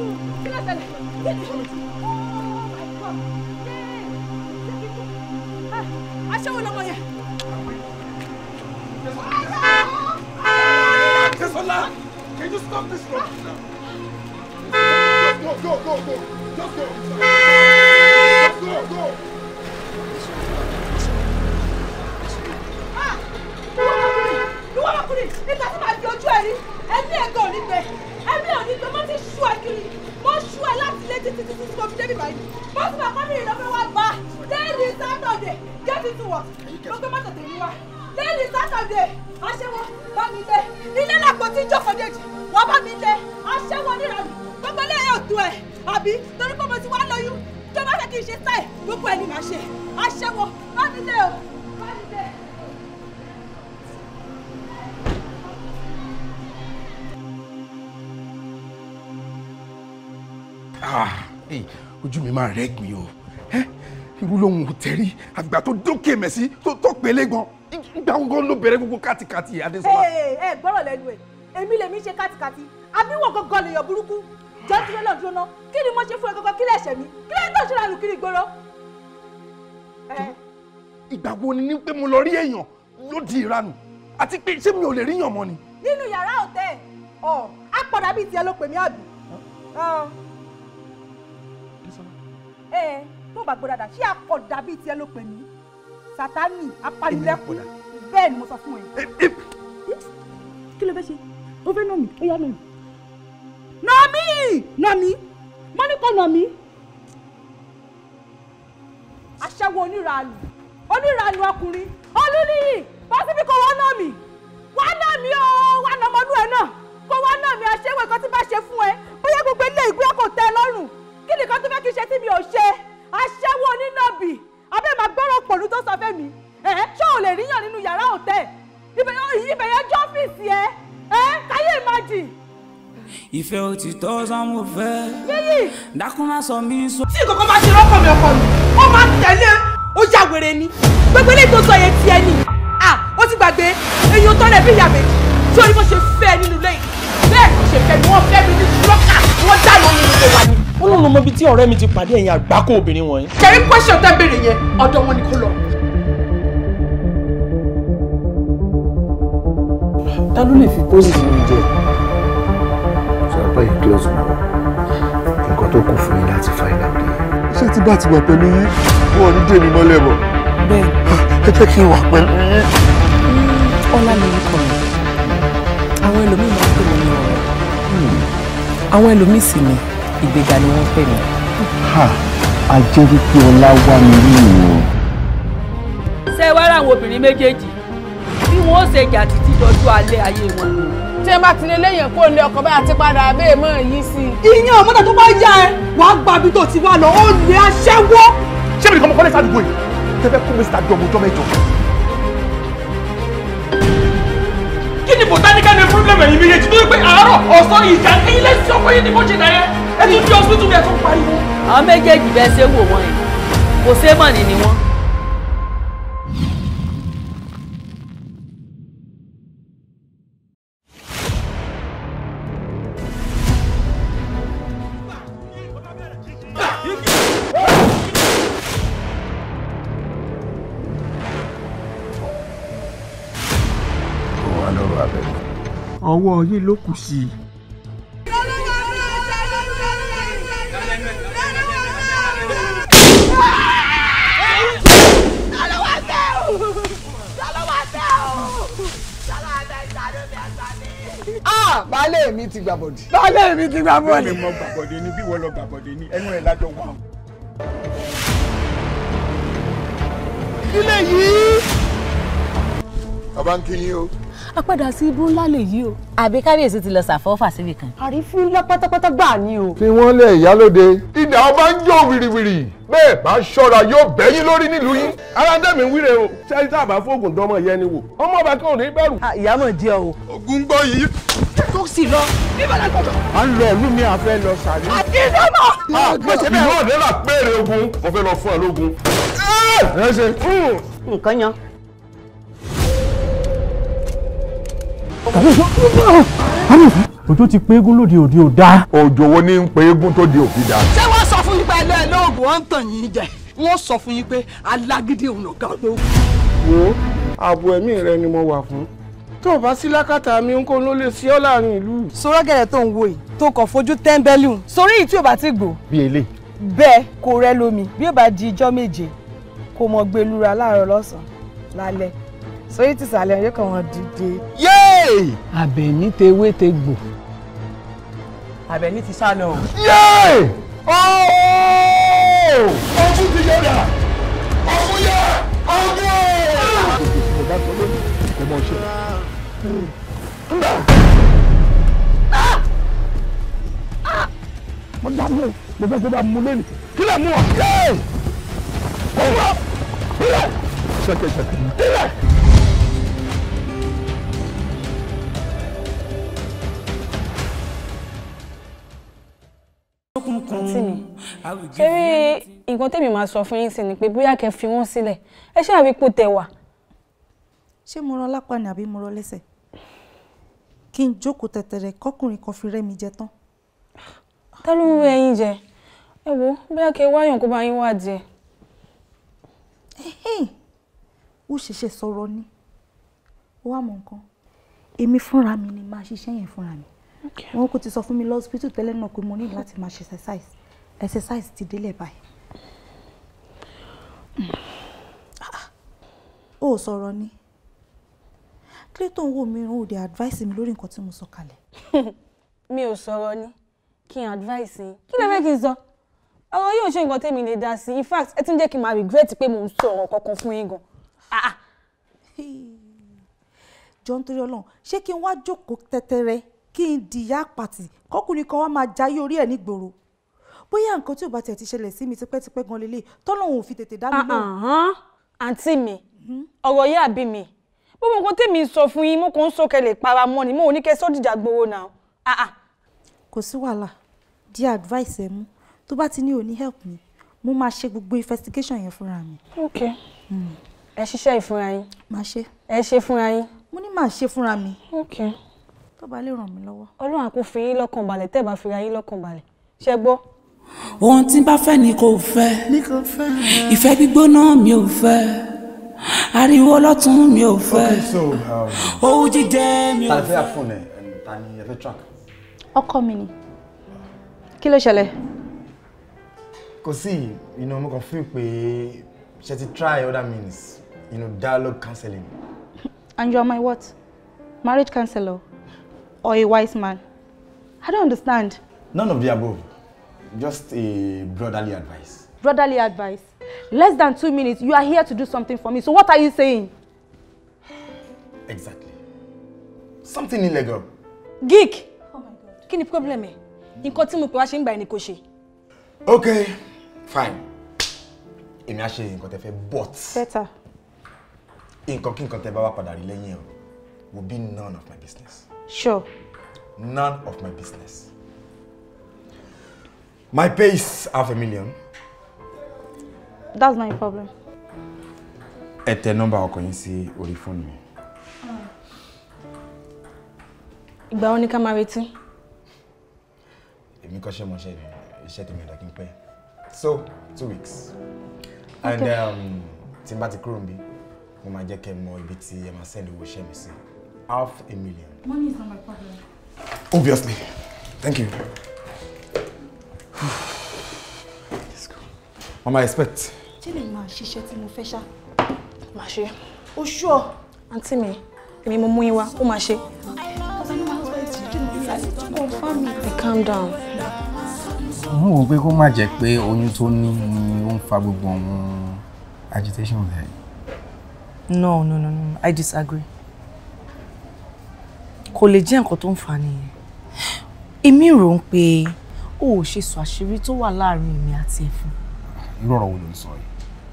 Ashawo lomo ye. Kesola, can you stop this now? Just go. Just go. Nígbà tí màá di ojú ẹ̀rí, ẹ̀mí ẹ̀gọ́ ò ní gbẹ, ẹ̀mí ò ní gbẹ, mo ti ṣú ẹ kiri, mo ṣú ẹ láti ilé títí mo fi débi báyìí. Mo sì máa kọ́ni ìlọ́fẹ́ wá gbà, lẹ́yìn Saturday, get it to work, mo gbé mọ́tò tèmi wá. Lẹ́yìn Saturday, aṣẹ́wó bá mi lé, ilé làpọ̀ tí jókòó déjì, wọ́n bá mi lé, aṣẹ́wó níranù, gbogbo ilé yóò tó ẹ̀, àbí torí pé mo ti wá lóyún, tó bá fẹ́ kí n ṣe sáì, gbogbo ẹ̀ ni màá ṣe, aṣẹ́wó bá mi lé o, bá mi lé. Ojú mi máa rẹ́ gbìn o. Irú lóhun tẹ̀rí àgbà tó dókè mẹ́sí tó pélé gan. Ìgbà gbogbo ló bẹ̀rẹ̀ gbogbo kátikàti Adésọlá. Gbọ́rọ̀ lẹ́nu ẹ̀, èmi lèmi ṣe kátikàti, àbí wọ́n gangan lèèyàn burúkú. Jọ́ dúró náà dúró náà, kí ni mo ṣe fún ẹ gangan kí lẹ̀ṣẹ̀ mi? Kí lẹ́yìn tó ṣe ra lù kiri ìgboro? Ìgbà wo ni pé mo lọ rí èèyàn ló di ìranù àti pé ṣé mi ò lè ríyàn mọ́ ni? Nínú yàrá òtẹ́ á padà bíi tiẹ̀ ló pè mí àbí? Tó bá gbọ́ dáadáa, ṣé àpọ̀dà bíi tiẹ̀ ló pè mí? Sátánì apanilẹ́kùn bẹ́ẹ̀ ni mo sọ fún ẹ. Kí ló fẹ́ ṣe? Ó fẹ́ nà mí, ó yá nà mí. Nà mí! Mo ní kó nà mí. Aṣẹ́wó oníranù ọkùnrin, Olúníyì, bá síbi kò wọ́n nà mí. Wá nà mí o, wá nà ọmọnú ẹ náà. Kó wá nà mí aṣẹ́wó ẹ̀kọ́ tí bá ṣe fún ẹ. Bóyá gbogbo ilé ìgbé kò tẹ́ lọ́rùn. Kí ni kan tó fẹ́ kí ṣe tí mi ò ṣe? Aṣẹ́wó onínàbì. Abẹ́ máa gbọ́rọ̀ pọ̀lú tó sọ fẹ́ mi. Ṣé o lè ríyàn nínú yàrá òtẹ́? Ibẹ̀ yẹn jọ́ ọ́fíìsì ẹ. Káyé ìmájì. Ìfẹ́ òtítọ́ sáwọn fẹ́. Dákun má sọ mí sọ. Tí ìkọ̀kọ̀ máa ṣe rọ́pọ̀ mi ọkọ mi, ó máa ń tẹ̀lé ó já wèrè ni. Gbogbo eléyìí tó sọ yẹn tiẹ̀ ni. Ó ti gbàgbé èyí tó lẹ̀ bí ìyá méjì. Tí orí mo ṣe fẹ́ fẹ́ nínú ilé bẹ́ẹ̀ kò ṣe fẹ́ ni wọ́n fẹ́ mi ní lọ́kà wọ́n dá lórí mi tó wà ní. wọ́n lọ́nà mọ ibi tí ọ̀rẹ́ mi ti pàdé ẹ̀yìn àgbákò obìnrin wọ̀nyí. kẹrí question tẹ́ béèrè yẹn ọ̀dọ̀ wọn ni kò lọ. ta ló lè fi pósì sí mi jẹ. sọ pé yìí close mọ́ nǹkan tó kù fún mi láti find out yẹn. ṣé tí bá ti wà pẹ̀lú yín wọn ò ní dé mi mọ́lẹ̀ mọ́. bẹ́ẹ̀ ẹ jẹ́ kí n wà pẹ̀lú yín. ọlá mi ń kọ́ mi àwọn ẹlòmíì máa ń pè mí ní ọ̀rẹ́ àwọn ẹlòmíì sì ni ìgbéga ni wọ́n pè mí. a jẹ́ wípé ọlá wá mi rí ìwọ̀n. ṣé wàá rà àwọn obìnrin méjèèjì bí wọn ó ṣe jà títí dọjú alẹ́ ayé wọn lò. tí ẹ bá ti lé lẹ́yìn kó lé ọkọ̀ báyà ti padà bẹ́ẹ̀ mọ́ yìí sí i. ìyẹn ọmọdé tó bá yá ẹ wàá gba ibi tó ti wá lọ ó lè aṣẹ́wó. ṣé mi nìkan mọ kọ́lé sádùúgbò yìí tẹ́fẹ́ kó mr jọmọ ọjọ́ mẹ́jọ. kí ni botanical ní problem ẹ̀yin méjèèjì tó yẹ pé àárọ̀ ọ̀sán ìjà ẹ̀yin lẹ́sìn ọkọ yìí ni mo ṣe dáyẹ ẹ tún di hospital yẹn tó ń pariwo. àwọn méjèèjì bẹ́ẹ̀ ṣe wò wọ́n yìí kò ṣe mọ̀ ní wọ́n. ọwọ́ yín ló kù sí i. baálé mi ti gbàbọ̀dì. baálé mi ti gbàbọ̀dì. bẹ́ẹ̀ ni mo gbàbọ̀dì ni bí wọ́n lọ gbàbọ̀dì ni ẹnu ẹ̀ lájọ wà. ilé yìí. bàbá ń kí yín o. a padà sí ibú ńlá lè yí o. àbí kábíyèsí ti lọ ṣàfọ́fà síbi kan. àrífín ńlá pátápátá gbà ní o. fi wọ́n lẹ̀ ìyálóde. idà ọba ń jó wìrìwìrì bẹ́ẹ̀ bá ṣọ́ra yóò bẹ́yìn lórí nílùú yín. ara dẹ́mi ń wíre o ṣẹ́yìn tá a bá fóògùn dánmọ̀ yẹn ni wò ọmọ ọba kan ò ní bẹ̀rù. ìyá mọ̀ díẹ̀ o. ogun gbọ́ yìí. tó sì lọ níbàdàn gbọdọ̀. à ń lọ ìlú mi àfẹ́ lọ sàrí. àkíndọ́mọ̀. ìlú ọ̀dẹ́rà péré ogun mo fẹ́ lọ fún ẹ lógun. ẹ ṣe. nǹkan yan. òjò ti pé eégún lóde òde ò dáa. òjò wo ni ń pe eégún tó di òfin dá. ṣé wọ́n sọ fún yín pé ẹlẹ́ lóògùn wọn ń tàn yín jẹ wọ́n sọ fún yín pé alágídí òun ọ̀gá lóògùn. wo ààbò ẹ̀mí rẹ ni mo wà fún tó o bá sí lákàtà mi ń kó ló lè sí ọ láàrin ìlú. sọ̀rọ̀ gẹ̀rẹ̀ tó ń wo yìí tó kàn fojú tẹ́ńbẹ́lú sórí yìí tí ò bá ti gbò. bí elé. bẹ́ẹ̀ kò rẹ́ lómi bí ó bá di ijọ́ méje kò mọ̀ gbẹlura láàárọ̀ lọ́sàn-án lálẹ́ sórí tìsàlẹ̀ yóò kàn wọ́n dìde. yéè. Àbẹ̀ní tewé te gbò. Àbẹ̀ní ti sá lọ. yéè. ọ̀hún ti yọ̀dà ọ̀hún yẹ ọ̀hún. mo bá sọ lónìí kò mọ̀ ṣe. mo dá mú mo fẹ́ kó bá mú lẹ́nu kí lè mú ọ. yéè. ọ̀hún ilẹ̀. ṣẹ̀kẹ̀ṣẹ̀kẹ̀ ilẹ̀. àǹtí mi ṣé nǹkan tèmi máa sọ fún yín sí ni pé bóyá kẹ́ fi wọ́n sílẹ̀ ẹ ṣáà rí pò tẹ wà. ṣé mo rán lápá ni àbí mo rán lẹ́sẹ̀ kí n jókòó tẹ̀tẹ̀rẹ̀ kọkùnrin kan fi rẹ́ mi jẹ tán. ta ló ń rẹ́ yín jẹ ẹ wo bóyá kẹ́ wáyàn kó bá yín wá díẹ̀. ó ṣẹ̀ṣẹ̀ sọ̀rọ̀ ni ó wá mọ nǹkan èmi fúnra mi ni máa ṣiṣẹ́ yẹn fúnra mi wọn kò ti sọ fún mi lọ́sibítù tẹ́lẹ̀ náà pé mo ní láti máa ṣe exercise ti délẹ̀ báyìí. ó sọ̀rọ̀ ni clayton wo mi ò dé advice mi lórí nǹkan tí mo sọ kalẹ̀. mi ò sọ̀rọ̀ ni kí n advice yín kí lè fẹ́ kí n sọ ọ̀rọ̀ yóò ṣe nǹkan tèmi lè dá sí in fact ẹ tún jẹ́ kí n máa regret pé mo ń sọ ọ̀rọ̀ kankan fún yín gan. jọ nítorí Ọlọ́run ṣé kí n wá jókòó tẹ́tẹ́rẹ́ kí n dìyà pàtì kọkùnrin kan wá máa jayé orí ẹ̀ nígboro bóyá nǹkan tí ò bá tiẹ̀ ti ṣẹlẹ̀ sí mi tipẹ́tipẹ́ gan lélẹ̀ tọ́lọ́hún ò fi tètè dá mi lóhùn. àǹtí mi ọ̀rọ̀ yá àbí mi gbogbo nǹkan tèmi sọ fún yín mo kàn ń sókè lè para mọ́ ni mo ò ní kẹ́ sọ́dìjà gbowó náà. kò sí wàhálà di advice ẹ mú tó bá ti ní òní help mi mo máa ṣe gbogbo investigation yẹn fúnra mi. ok ẹ ṣiṣẹ́ ìfúnra yín. máa ṣe. ẹ ṣe fúnra yín. mo ní máa ṣe fúnra mi. ok tó bá lè ràn mí lọ́wọ́. Ọlọ́run á kó fi yín lọ́kàn balẹ̀ tẹ́ bá fi ra yín lọ́kàn balẹ̀. Ṣé gbọ́? Ohun tí n bá fẹ́ ni kò fẹ́. Ìfẹ́ gbígbóná mi ò fẹ́. Ariwo lọ́tún mi ò fẹ́. Okay, so owó jíjẹ mi ò fẹ́. ta fẹ́ phone ẹ ta ni ẹ fẹ́ track. Ọkọ mi ni. Kí ló ṣẹlẹ̀? Kò sí, mo kàn feel pé ṣe ti try other means, dialogue counseling. And you are my what? Marriage counselor? Or a wise man? I don't understand. None of the above. Just a brotherly advice. Brotherly advice? Less than 2 minutes, you are here to do something for me. So what are you saying? Exactly. Something illegal. Geek! Oh my God. Kí ni problem ẹ? Nǹkan tí mo pè wá ṣe ń gbà ẹni kò ṣe. Okay, fine. Èmi á ṣe nǹkan tẹ́ fẹ́, but Better. nǹkan kí nǹkan tẹ́ bá wá padà rí lẹ́yìn ẹ̀ will be none of my business. Sure. None of my business. My pay is $500,000. That's not a problem. Ẹ tẹ nọ́mbà ọkọ yín sí orí fóònù mi. Ìgbà wo ni ká máa retí? Èmi kọ́ ṣe mọṣẹ́ ni, iṣẹ́ tèmi ọ̀dọ̀ kí n pẹ́. So, 2 weeks. And tí n bá ti kúrò níbí, mo máa jẹ́ kẹ́ mọ ibi tí ẹ máa send owó iṣẹ́ mi sí. $500,000. Money is not my problem. Obviously. Thank you. Mama, expect. Ṣé lè máa ṣiṣẹ́ tí mo fẹ́ ṣá? Máa ṣe. Ó ṣọ́. Àǹtí mi, èmi mo mú yín wá, ó máa ṣe. Calm down. Mo wò pé kó má jẹ́ pé oyún tó ní ni ó ń fa gbogbo àwọn agitation rẹ̀. No. I disagree. Kò lè jẹ́ nǹkan tó ń fa nìyẹn. Èmi rò ń pé ó ṣe sọ àṣírí tó wà láàrin èmi àti ẹ fún. Irú ọ̀rọ̀ wo ló ń sọ yìí?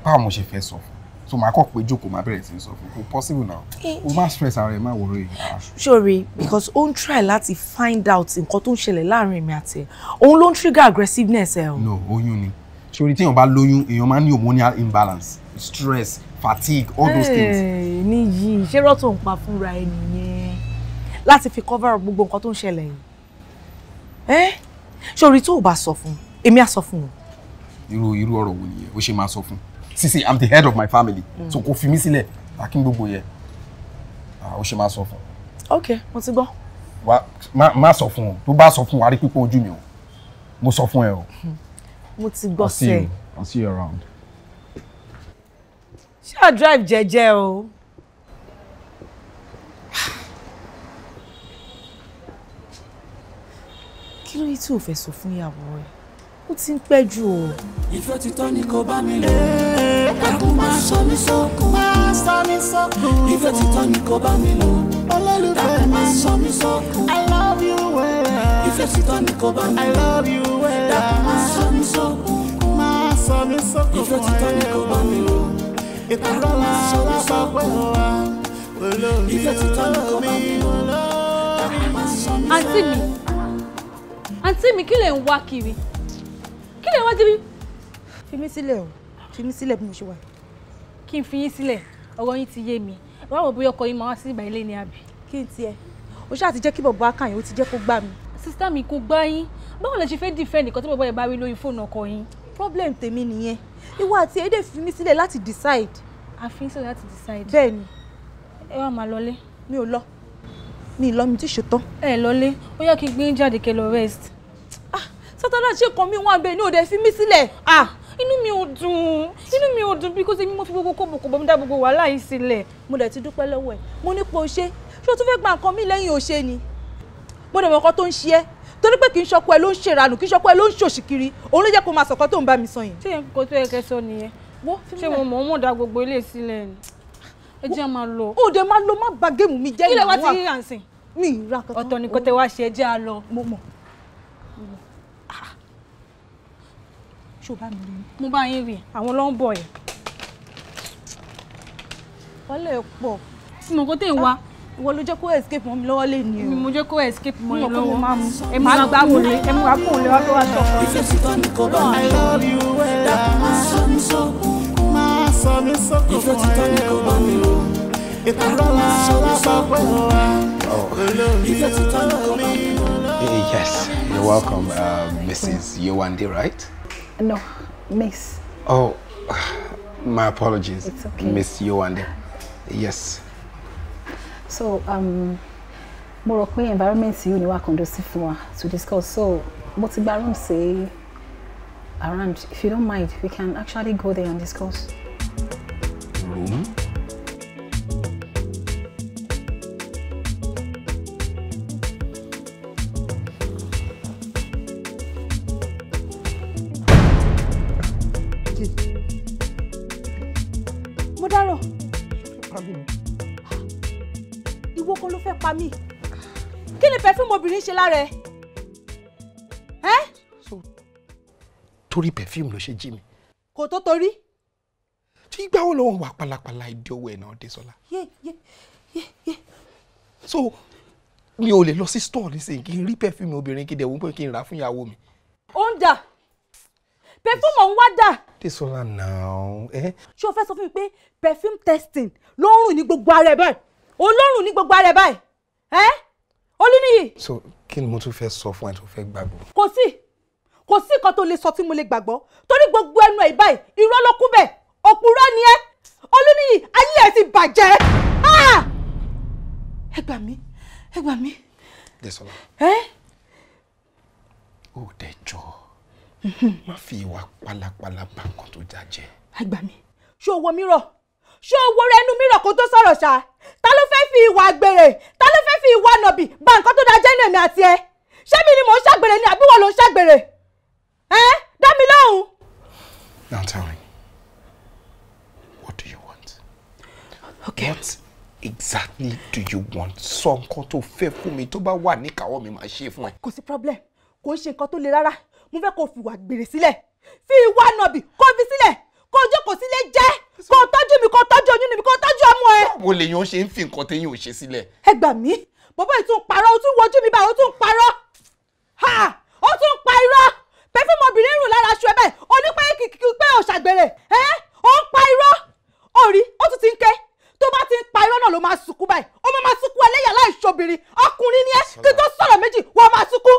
Báwo mo ṣe fẹ́ sọ fún? So máa kọ́ pé jókòó máa bẹ̀rẹ̀ sí í sọ fún. Kò possible now. O má stress ara ẹ, má worry. Sorry, because ó ń try láti find out nǹkan tó ń ṣẹlẹ̀ láàrin èmi àti ẹ. Òun ló ń trigger aggressiveness ẹ o. No, oyún ni. Sori téèyàn bá lóyún, èèyàn máa ń ní hormonal imbalance, stress, fatigue, all those things. Níyì, ṣé rọ́tò ń pa fúnra ẹ nìyẹn láti fi cover up gbogbo nǹkan tó ń ṣẹlẹ̀ yìí. Sori tó o bá sọ fún, èmi á sọ fún o. Irú ọ̀rọ̀ wo nìyẹn? Ó ṣe máa sọ fún. See, I'm the head of my family. So kò fi mí sílẹ̀, akin gbogbo yẹ. Ó ṣe máa sọ fún. Okay, mo ti gbọ́. Má sọ fún o. Tó bá sọ fún wa rí pípọ́n ojú mi o. Mo sọ fún ẹ o. Mo ti gbọ́ sẹ́. I'll see you around. Ṣé à drive jẹ́jẹ́ o? Kí ló yí tí o fẹ́ sọ fún ìyàwó ẹ? Ó ti ń pẹ́ jù o. Ìfẹ́ títọ́ ni kò bá mi lò. Dákun máa sọ mí sókun. Ìfẹ́ títọ́ ni kò bá mi lò. Dákun máa sọ mí sókun. I love you well. Ìfẹ́ títọ́ ni kò bá mi lò. I love you well. Dákun máa sọ mí sókun. Ìfẹ́ títọ́ ni kò bá mi lò. Dákun máa sọ mí sókun. Ìfẹ́ títọ́ ni kò bá mi lò. Dákun máa sọ mí sókun. Àǹtí mi, kí lè ń wá kiri? Kí lè wá kiri? Fi mí sílẹ̀ o. Fi mí sílẹ̀ bí mo ṣe wà. Kí n fi yín sílẹ̀, ọ̀rọ̀ yín ti yé mi. Báwo bóyá ọkọ yín máa wá sí ìgbà ilé ni àbí? Kí n tiẹ̀? O ṣáà ti jẹ́ kí bọ̀bọ̀ akàyàn ó ti jẹ́ kó gbá mi. Sísítà mi kò gbá yín. Báwo lẹ ṣe fẹ́ defend nǹkan tí bọ̀bọ̀ yẹn bá rí lórí fóònù ọkọ yín? Problem tèmi nìyẹn. Ìwọ àti èdè fi mí sílẹ̀ láti decide. A fi ń sílẹ̀ láti decide. Bẹ́ẹ̀ni. Ẹ wá máa lọlé. Mi ò lọ. Mi ì lọ, mi ti ṣetán. Ẹ lọlé. Ó yá kí n gbé yín jáde kẹ́ lọ rest. Sátánà ṣe kan mi wọ́n abẹ́ ní òde fi mí sílẹ̀. Inú mi ò dùn bí kò sí mímọ́ fi gbogbo kóbòkóbò mi dá gbogbo wàhálà yìí sílẹ̀. Mo dẹ̀ ti dúpẹ́ lọ́wọ́ ẹ̀. Mo ní pé o ṣe. Ṣé o tún fẹ́ gba nǹkan mi lẹ́yìn o ṣe ni? Mo dẹ̀ mọ̀ nǹkan tó ń ṣe ẹ́. Torí pé kì í ṣọkọ ẹ ló ń ṣèrànù, kì í ṣọkọ ẹ ló ń ṣòṣìkiri. Òun ló jẹ́ kó máa sọ̀kọ́ tó ń bá mi sọ yẹn. Ṣé nǹkan tó yẹ kẹ́ sọ nìyẹn? Ṣé mo mọ̀ dá gbogbo ilé sílẹ̀ ni? Ẹ jẹ́ máa lọ. Ó dẹ̀ máa lọ, má bà géèmù mi jẹ́. Kí lẹ wá ti rí àǹsìn? Mi ì ra kankan. Ọ̀tọ̀ nìkan tẹ wá ṣe, ẹ jẹ́ á lọ. Mo mọ̀. Ṣé o bá mi rí? Mo bá yín rí. Àwọn ló ń bọ̀ ẹ̀. Wọ́n lè pọ̀. Tí mo kó tẹ̀ wá. Ìwọ ló jẹ́ kó escape mọ́ mi lọ́wọ́ lé ní o. Mo jẹ́ kó escape mọ́ mi lọ́wọ́. Ẹ máa gbá wọlé. Ẹ mú wá kún un lé wá tó wá sọ̀kọ̀. Ìfẹ́ títọ́ ni kò bá mi lò. I love you well. Dákun máa sọ mí sókun. Ìfẹ́ títọ́ ni kò bá mi lò. Dákun máa sọ mí sókun. Yes, you're welcome, Mrs. Yewande, right? No, Miss. Oh, my apologies. It's okay. Miss Yewande. Yes. So, mo rò pé environment yìí ni wà conducive for wa to discuss. So, mo ti gba room say around. If you don't mind, we can actually go there and discuss. Room? Mo dárò. Ìwọ kan ló fẹ́ pa mí. Kí ni perfume obìnrin ṣe lára ẹ? Torí perfume ló ṣe jí mi. Kò tó torí. Tí ìgbà wo ló ń wà pálapàla ìdí owó ẹ̀ náà Désọlá. So mi ò lè lọ sí store nísìnyí kí n rí perfume obìnrin kí n dẹ̀ wọ́n pé kí n rà fún ìyàwó mi. Ó ń dà. Perfume ọ̀hún wá dà. Désọlá now. Ṣé o fẹ́ sọ fún mi pé perfume testing ló ń rùn ní gbogbo ara ẹ̀ báyìí? Ó ló ń rùn ní gbogbo ara ẹ̀ báyìí? Olúníyì. So kí ni mo tún fẹ́ sọ fún ẹ tó fẹ́ gbàgbọ́? Kò sí nǹkan tó lè sọ tí mo lè gbàgbọ́ torí gbogbo ẹnu ẹ̀ báyìí irọ́ ló kún bẹ́ẹ̀ òpùrọ́ ni ẹ́ Olúníyì ayé ẹ̀ ti bàjẹ́. Ẹ gbà mí. Désọlá. Ó dẹjọ́ má fi ìwà pálapàla bá nǹkan tó dáa jẹ́. Ẹ gbà mí. Ṣé o wo mírọ̀? Ṣé o wo rẹnu mírọ̀ kó tó sọ̀rọ̀ ṣá? Ta ló fẹ́ fi ìwà àgbèrè? Ta ló fẹ́ fi ìwà nọ̀bì bà nǹkan tó dáa jẹ́ nínú èmi àti ẹ? Ṣé mi ni mò ń ṣàgbèrè ni àbí wọ́n ló ń ṣàgbèrè? Dá mi lóhùn. Now tell me, what do you want? Okay. What exactly do you want? Sọ nǹkan tó fẹ́ fún mi tó bá wà níkàáwọ́ mi máa ṣe fún ẹ. Kò sí problem. Kò ń ṣe nǹkan tó le rárá. Mo fẹ́ kó fi ìwà àgbèrè sílẹ̀. Fi ìwà nọ̀bì kó fi sílẹ̀. Kó jókòó sílé jẹ́. Kó tọ́jú mi, kó tọ́jú oyún mi, kó tọ́jú ọmọ ẹ. Báwo lèèyàn ṣe ń fi nǹkan téyàn ò ṣe sílẹ̀? Ẹ gbà mí. Bọ́bọ́ yìí tún parọ́, ó tún wojú mi báyìí, ó tún parọ́. Ó tún pa irọ́. Perfume obìnrin rùn lára aṣọ ẹ bẹ́ẹ̀. O ní pé kìkì pé ò ṣàgbèrè. Ó ń pa irọ́. Orí, ó tún ti ń ké. Tó bá ti ń pa irọ́ náà ló máa sunkún báyìí. Ó máa sunkún ẹlẹ́yà láì ṣobìnrin. Ọkùnrin ni ẹ́. Kí tó sọ̀rọ̀ méjì, wọ́n máa sunkún.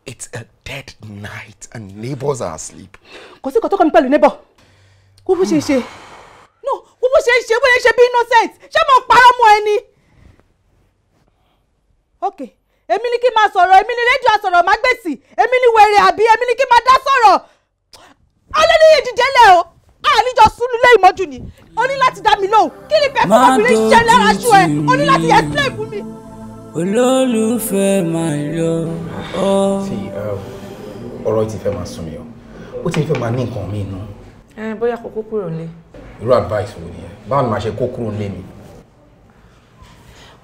It's a dead night and neighbors are asleep. Kò sí nǹkan tó kọ́ mi pẹ̀lú neighbor. Kó bó ṣe ṣe. No, kó bó ṣe ṣe bóyá ṣe bí innocent. Ṣé mo parọ́ mọ́ ẹni? Okay. Èmi ni kí n máa sọ̀rọ̀, èmi ni rédíò àsọ̀rọ̀ má gbèsì, èmi ni wèrè àbí èmi ni kí n máa dá sọ̀rọ̀. Olúníyì dìde lẹ̀ o, àníjọ súnú lé ìmọ́jú ni, o ní láti dá mi lóhùn, kí ni pẹ̀lú obìnrin ṣe lára aṣọ ẹ̀, o ní láti explain fún mi. Olólùfẹ́ máa lọ. Sí, ọ̀rọ̀ ti fẹ́ máa sún mi o, ó ti fẹ́ máa ní nǹkan mi nù. Bóyá kò kó kúrò nílé. Irú advice wo nìyẹn? Báwo ni màá ṣe kó kúrò nílé mi?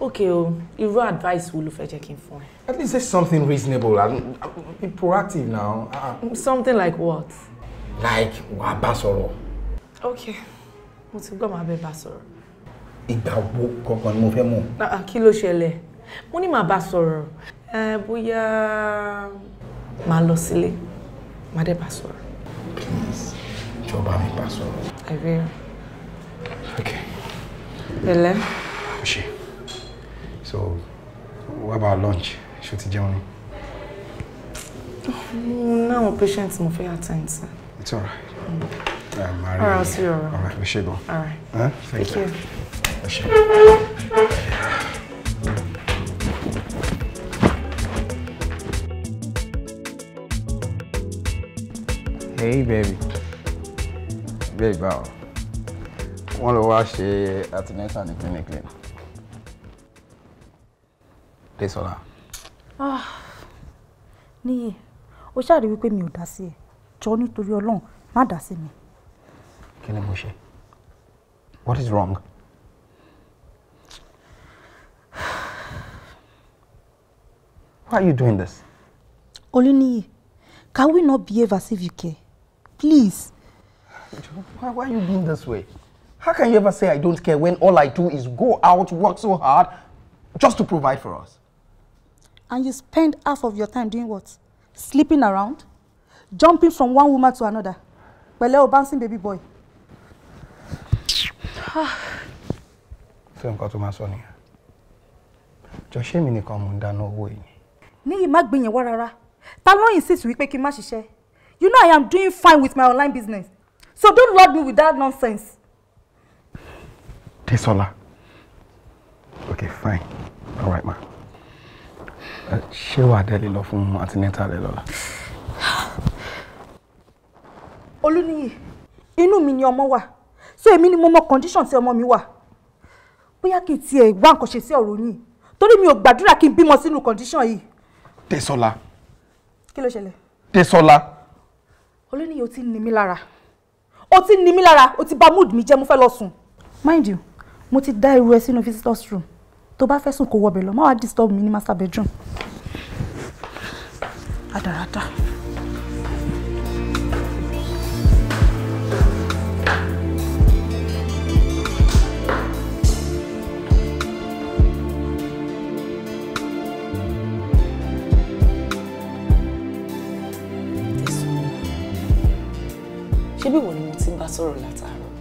Okay, irú advice wo ló fẹ́ jẹ́ kí n fún ẹ? At least say something reasonable and be proactive now. Something like what? Like wàá bá sọ̀rọ̀. Okay, mo ti gbọ́ màá bẹ́ẹ̀ bá sọ̀rọ̀. Ìgbà wo gangan ni mo fẹ́ mọ̀? Kí ló ṣẹlẹ̀? Mo ní màá bá sọ̀rọ̀. Bóyá màá lọ sílé, màá dẹ́ bá sọ̀rọ̀. Please, jọ̀ọ́ bá mi bá sọ̀rọ̀. I will. Okay. Pẹ̀lẹ́. Ṣé. So, what about lunch? Ṣó ti jẹun ni? Now patients mo fẹ́ attend sir. It's all right. All right, I'll see you around. All right, we should go. All right. Thank you. Hey baby. Baby, báwo? Wọ́n lọ wá ṣe antenatal ní clinic lẹ́nu. Désọlá. Níyì, ó ṣàrí wípé mi ò dá sí ẹ. Jọ̀ọ́ nítorí Ọlọ́run, má dá sí mi. Kí ni mo ṣe? What is wrong? Why are you doing this? Olúníyì, can we not behave as if you care? Please. Why are you being this way? How can you ever say I don't care when all I do is go out, work so hard, just to provide for us? And you spend half of your time doing what? Sleeping around? Jumping from one woman to another? Pẹ̀lẹ́ o bouncing baby boy. Ṣé nǹkan tó máa sọ nìyẹn? Jọ ṣé mi nìkan mo ń dáná owó yìí. Níyì má gbé yẹn wá rárá. Ta ló insist wípé kí n má ṣiṣẹ́? You know I am doing fine with my online business. So don't load me with that nonsense. Desola. Okay, fine. All right, ma. Ṣé wàá délé lọ fún antenatal rẹ lọ́la? Olúníyì, inú mi ni ọmọ wà. So èmi ni mo mọ condition tí ọmọ mi wà. Bóyá kí n tiẹ̀ wá nǹkan ṣe sí ọ̀rọ̀ yín. Torí mi ò gbàdúrà kí n bímọ sínú condition yìí. Desola. Kí ló ṣẹlẹ̀? Desola. Olúníyì, ó ti ní mi lára. Ó ti ní mi lára, ó ti bà mood mi jẹ́, mo fẹ́ lọ sùn. Mind you, mo ti dá irú ẹ sínú visitors room. Tó bá fẹ́ sùn kó wọbẹ̀ lọ, má wá disturb mi ní master bedroom. Adarada. Ṣé bí wọ́n ni mo ti ń bá sọ̀rọ̀ látàárọ̀?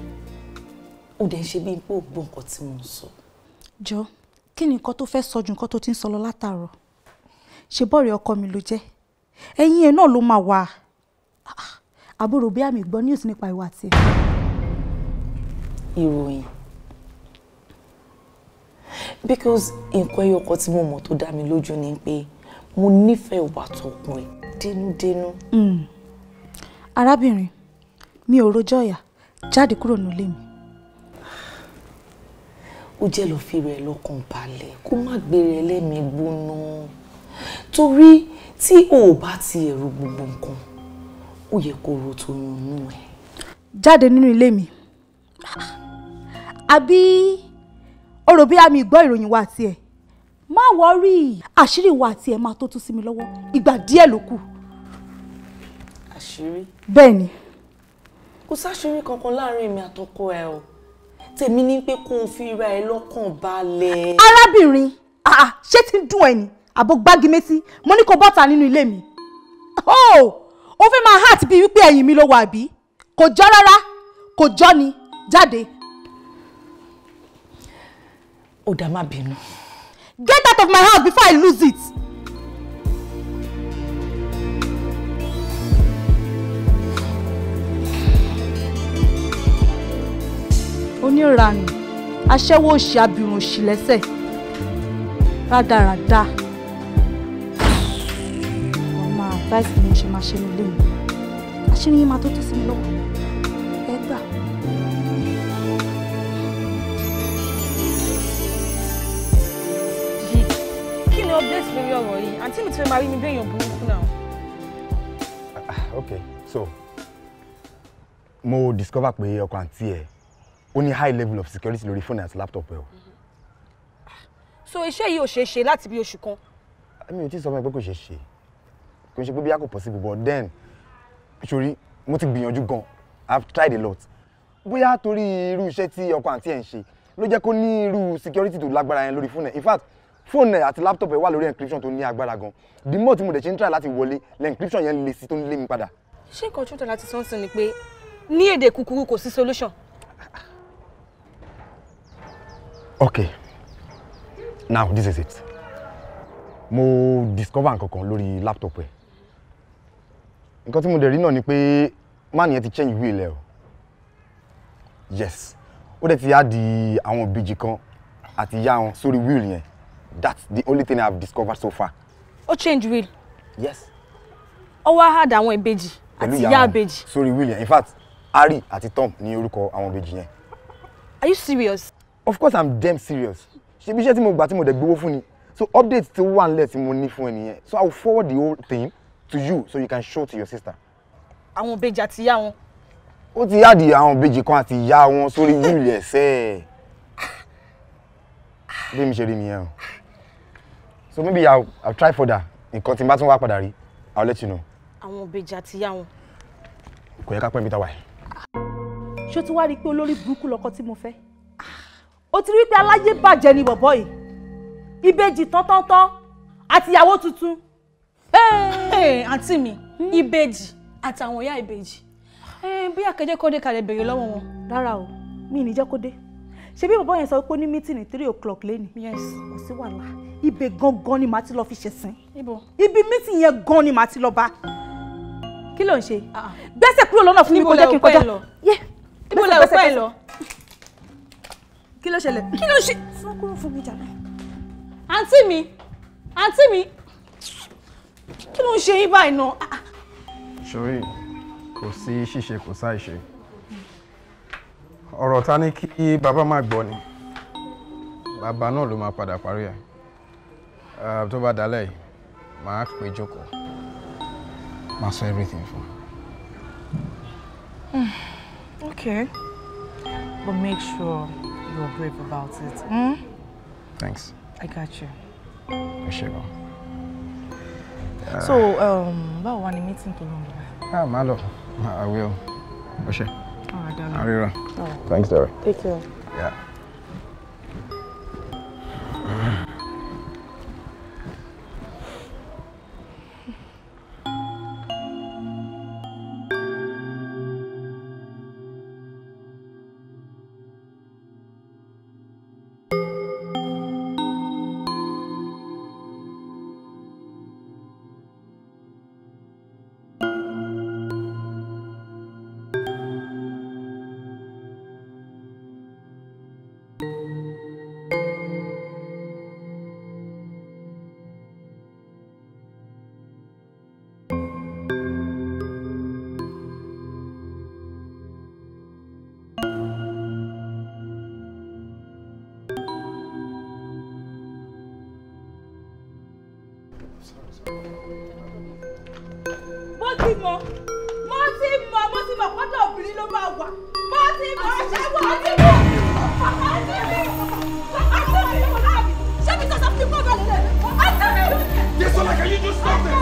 Ó dẹ̀ ń ṣe bí pé ó gbọ́ nǹkan tí mo ń sọ. Jọ, kí ni nǹkan tó fẹ́ sọ ju nǹkan tó ti ń sọ lọ látàárọ̀? Ṣé bọ́ọ̀rẹ̀ ọkọ mi ló jẹ́? Ẹ̀yin ẹ̀ náà ló máa wà. Àbúrò bí àmì gbọ́ news nípa ìwà tiẹ̀. Ìròyìn. Because nǹkan ẹyọ kan tí mo mọ̀ tó dá mi lójú ni pé mo nífẹ̀ẹ́ ìwà tọkùn ẹ̀ dénúdénú. Arábìnrin, mi ò rojọ́ ọ̀yà, jáde kúrò nílé mi. Ó jẹ́ lọ fi rẹ̀ lọ́kàn balẹ̀ kó má gbére ẹlẹ́mìí gbóná. Torí tí o ò bá ti ẹ̀rù gbogbo nǹkan, ó yẹ kó ro tó yunú ẹ̀. Jáde nínú ilé mi. Àbí o rò bí àmì gbọ́ ìròyìn wa àti ẹ̀? Má wọ́rí, àṣírí wa àti ẹ̀ máa tó tú sí mi lọ́wọ́. Ìgbà díẹ̀ ló kù. Àṣírí? Bẹ́ẹ̀ ni. Kò sáṣírí kankan láàrin èmi àtọkọ ẹ o. Tèmi ní pé kó o fi ra ẹ lọ́kàn balẹ̀. Arábìnrin, ṣé tí ń dùn ẹ ni? Àbò gbági méjì, mo ní kó bọ́ta nínú ilé mi. Ó fẹ́ máa hàt bí wípé ẹ̀yìn mi ló wà bí? Kò jọ rárá, kò jọ ni, jáde. Ó dá má bínú. Get out of my house before I lose it. Oníranù, aṣẹ́wó òṣì abirùn òṣì lẹ́sẹ̀. Rádaràda. Ọmọ advice ni mo ṣe máa ṣe nílé mi. Àṣírí yín máa tó tú sí mi lọ́wọ́. Ẹ gbà. Kí ni update lórí ọ̀rọ̀ yìí? Àǹtí mi ti fẹ́ máa rí mi bí èèyàn burúkú náà. Okay, so mo discover pé ọkọ àǹtí ẹ̀ ó ní high level of security lórí fóònù àti laptop ẹ̀ o. So iṣẹ́ yìí ò ṣeé ṣe láti bí oṣù kan. Mi ò tí ì sọ fún ẹ pé kò ṣeé ṣe. Kò ń ṣe pé bí a kò possible but then sori mo ti gbìyànjú gan. I've tried a lot. Bóyá torí irú iṣẹ́ tí ọkọ àǹtí ẹ̀ ń ṣe ló jẹ́ kó ní irú security tó lágbára yẹn lórí fóònù ẹ̀. In fact, fóònù ẹ̀ àti laptop ẹ̀ wà lórí encryption tó ní agbára gan. The more tí mo dẹ̀ ṣe ń try láti wọlé lẹ́ encryption yẹn le sí tó ń lé mi padà. Ṣé nǹkan tó ń tẹ̀ láti sọ́nsìn ni pé ní èdè kúkúrú kò sí solution? Okay, now this is it. Mo discover nǹkan kan lórí laptop ẹ̀. Nǹkan tí mo dẹ̀ rí náà ni pé man yẹn ti change wheel ẹ̀ o. Yes, ó dẹ̀ ti add àwọn ìbejì kan àti ìyá wọn sórí wheel yẹn. That's the only thing I've discovered so far. Ó change wheel? Yes. Ó wá add àwọn ìbejì àti ìyá ìbejì sórí wheel yẹn. In fact, Harry àti Tom ní orúkọ àwọn ìbejì yẹn. Are you serious? Of course I'm damn serious. Ṣé bí iṣẹ́ tí mo gbà tí mo dẹ̀ gbowó fún ni. So update tí ó wà nílẹ̀ tí mo ní fún ẹ nìyẹn. So I will forward the whole thing to you so you can show to your sister. Àwọn ìbejì àti ìyá wọn. Ó ti yá di àwọn ìbejì kan àti ìyá wọn sórí wíìlì ẹ̀sẹ̀. Bí mi ṣe rí nìyẹn o. So maybe I'll try further. Nǹkan tí n bá tún wá padà rí, I'll let you know. Àwọn ìbejì àti ìyá wọn. Kò yẹ ká pẹ́ bí táwa ẹ̀. Ṣé o ti wá rí i pé olórí burúkú lọkọ tí mo fẹ́? O ti rí pé aláyé bàjẹ́ ni bọ̀bọ́ yìí. Ìbejì tọ́tọ́tọ́ àti ìyàwó tuntun. Àǹtí mi, ìbejì àtàwọn ìyá ìbejì. Bóyá kẹjẹ kó dé kalẹ̀ béèrè lọ́wọ́ wọn. Rárá o, mi ní jẹ́ kó dé. Ṣebí bàbá yẹn sọ pé ní meeting 3 o'clock lẹ́ni. Yes. Kò sí wàhálà. Ibẹ̀ gangan ni màá ti lọ fi ṣẹ̀sìn. Ibo. Ibi meeting yẹn gan ni màá ti lọ bá. Kí ló ń ṣe? Gbẹ́sẹ̀ kúrò lọ́nà fún mi kó jẹ́ kí n kọjá. Ibo lẹ ò pẹ́ lọ. Kí ló ṣẹlẹ̀? Kí ló ṣe? Sọ kúrò fún mi jàre. Àǹtí mi. Kí ló ń ṣe yín báyìí náà? Ṣorí, kò sí ṣíṣe kò sáìṣe. Ọ̀rọ̀ ta ní kí bàbá máa gbọ́ ni. Bàbá náà ló máa padà parí ẹ̀. Tó bá dalẹ̀ yìí, màá pè jókòó. Màá sọ everything fún. Okay. But make sure you're brave about it. Thanks. I got you. Ẹ ṣé gan. So, báwo wà ní meeting tó lọ nígbà? Má lọ. I will. Ó ṣé. All right, darling. Arira. All right. Thanks, Derek. Take care. Yeah. Mo ti mọ̀ kọ́dọ̀ obìnrin ló máa wà. Mo ti mọ̀ ṣé wọ́n ti mọ̀. Ṣé mi sọ̀sọ̀ fi kọ́ bẹ̀rẹ̀ lẹ̀? Desola, can you just stop this?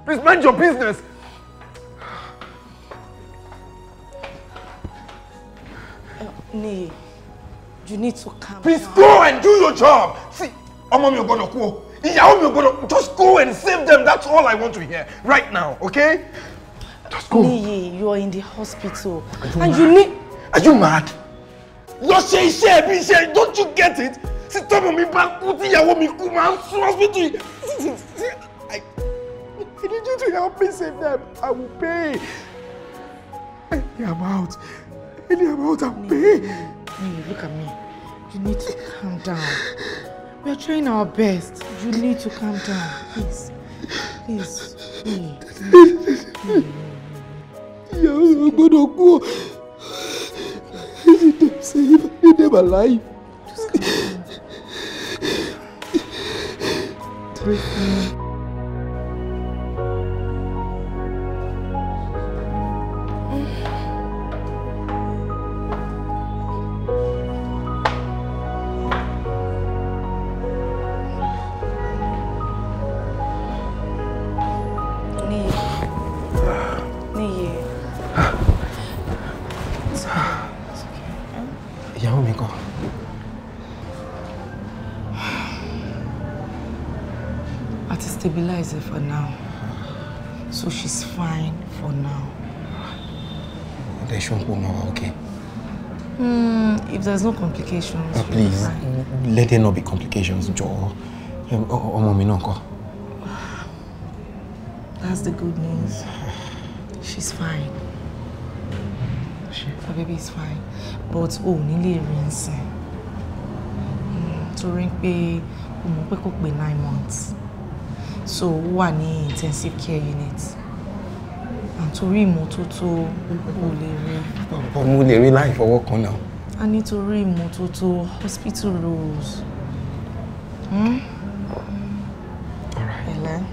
Please mind your business. Nee, you need to calm Please down. go and do your job. See, ọmọ mi ò gbọ́dọ̀ kú o. Ìyàwó mi ò gbọ́dọ̀. Just go and save them. That's all I want to hear right now, okay? Just go. Nee, you are in the hospital. And you need... Are you mad? Lọ ṣe iṣẹ́ bí iṣẹ́. Don't you get it? Sí tọ́mọ mi bá kú tí ìyàwó mi kú máa ń sún hospital. I need you to help me save them. I will pay. Any amount. Any amount, I'll pay. Nee, look at me. You need to calm down. We are trying our best. You need to calm down. Please. Please. Please. Ìyàwó mi ò gbọ́dọ̀ kú o. I need them safe. I need them alive. Just calm down. Breathe. Ìyàwó mi kọ́. I to stabilize her for now. So she's fine for now. They shouldn't go now, okay? If there's no complications, please, let there not be complications, Joe. Ọmọ mi náà ńkọ́. That's the good news. She's fine. Her baby is fine. But nílé rinsin. Torí pé ó mọ̀ pé kò pé 9 months. So ó wà ní intensive care unit. And torí ìmọ́tótó ó lè rí. Mo lè rí láì fọwọ́ kan náà. A nítorí ìmọ́tótó hospital rules. All right. Helen.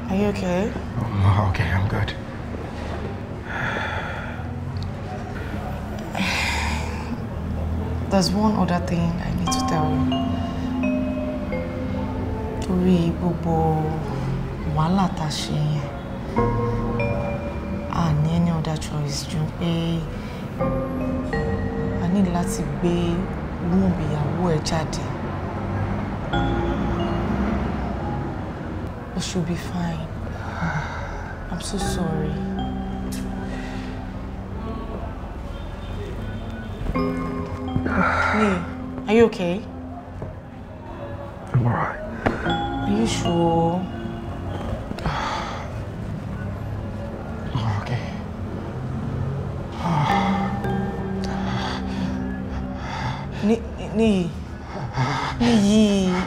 Are you okay? Oh, okay, I'm good. There's one other thing I need to tell you. Torí gbogbo wàhálà tá ṣe yẹn, a ní any other choice ju pé a ní láti gbé womb ìyàwó ẹ jáde. But she'll be fine. I'm so sorry. Hey, are you okay? I'm alright. Are you sure? I'm okay. Niyi,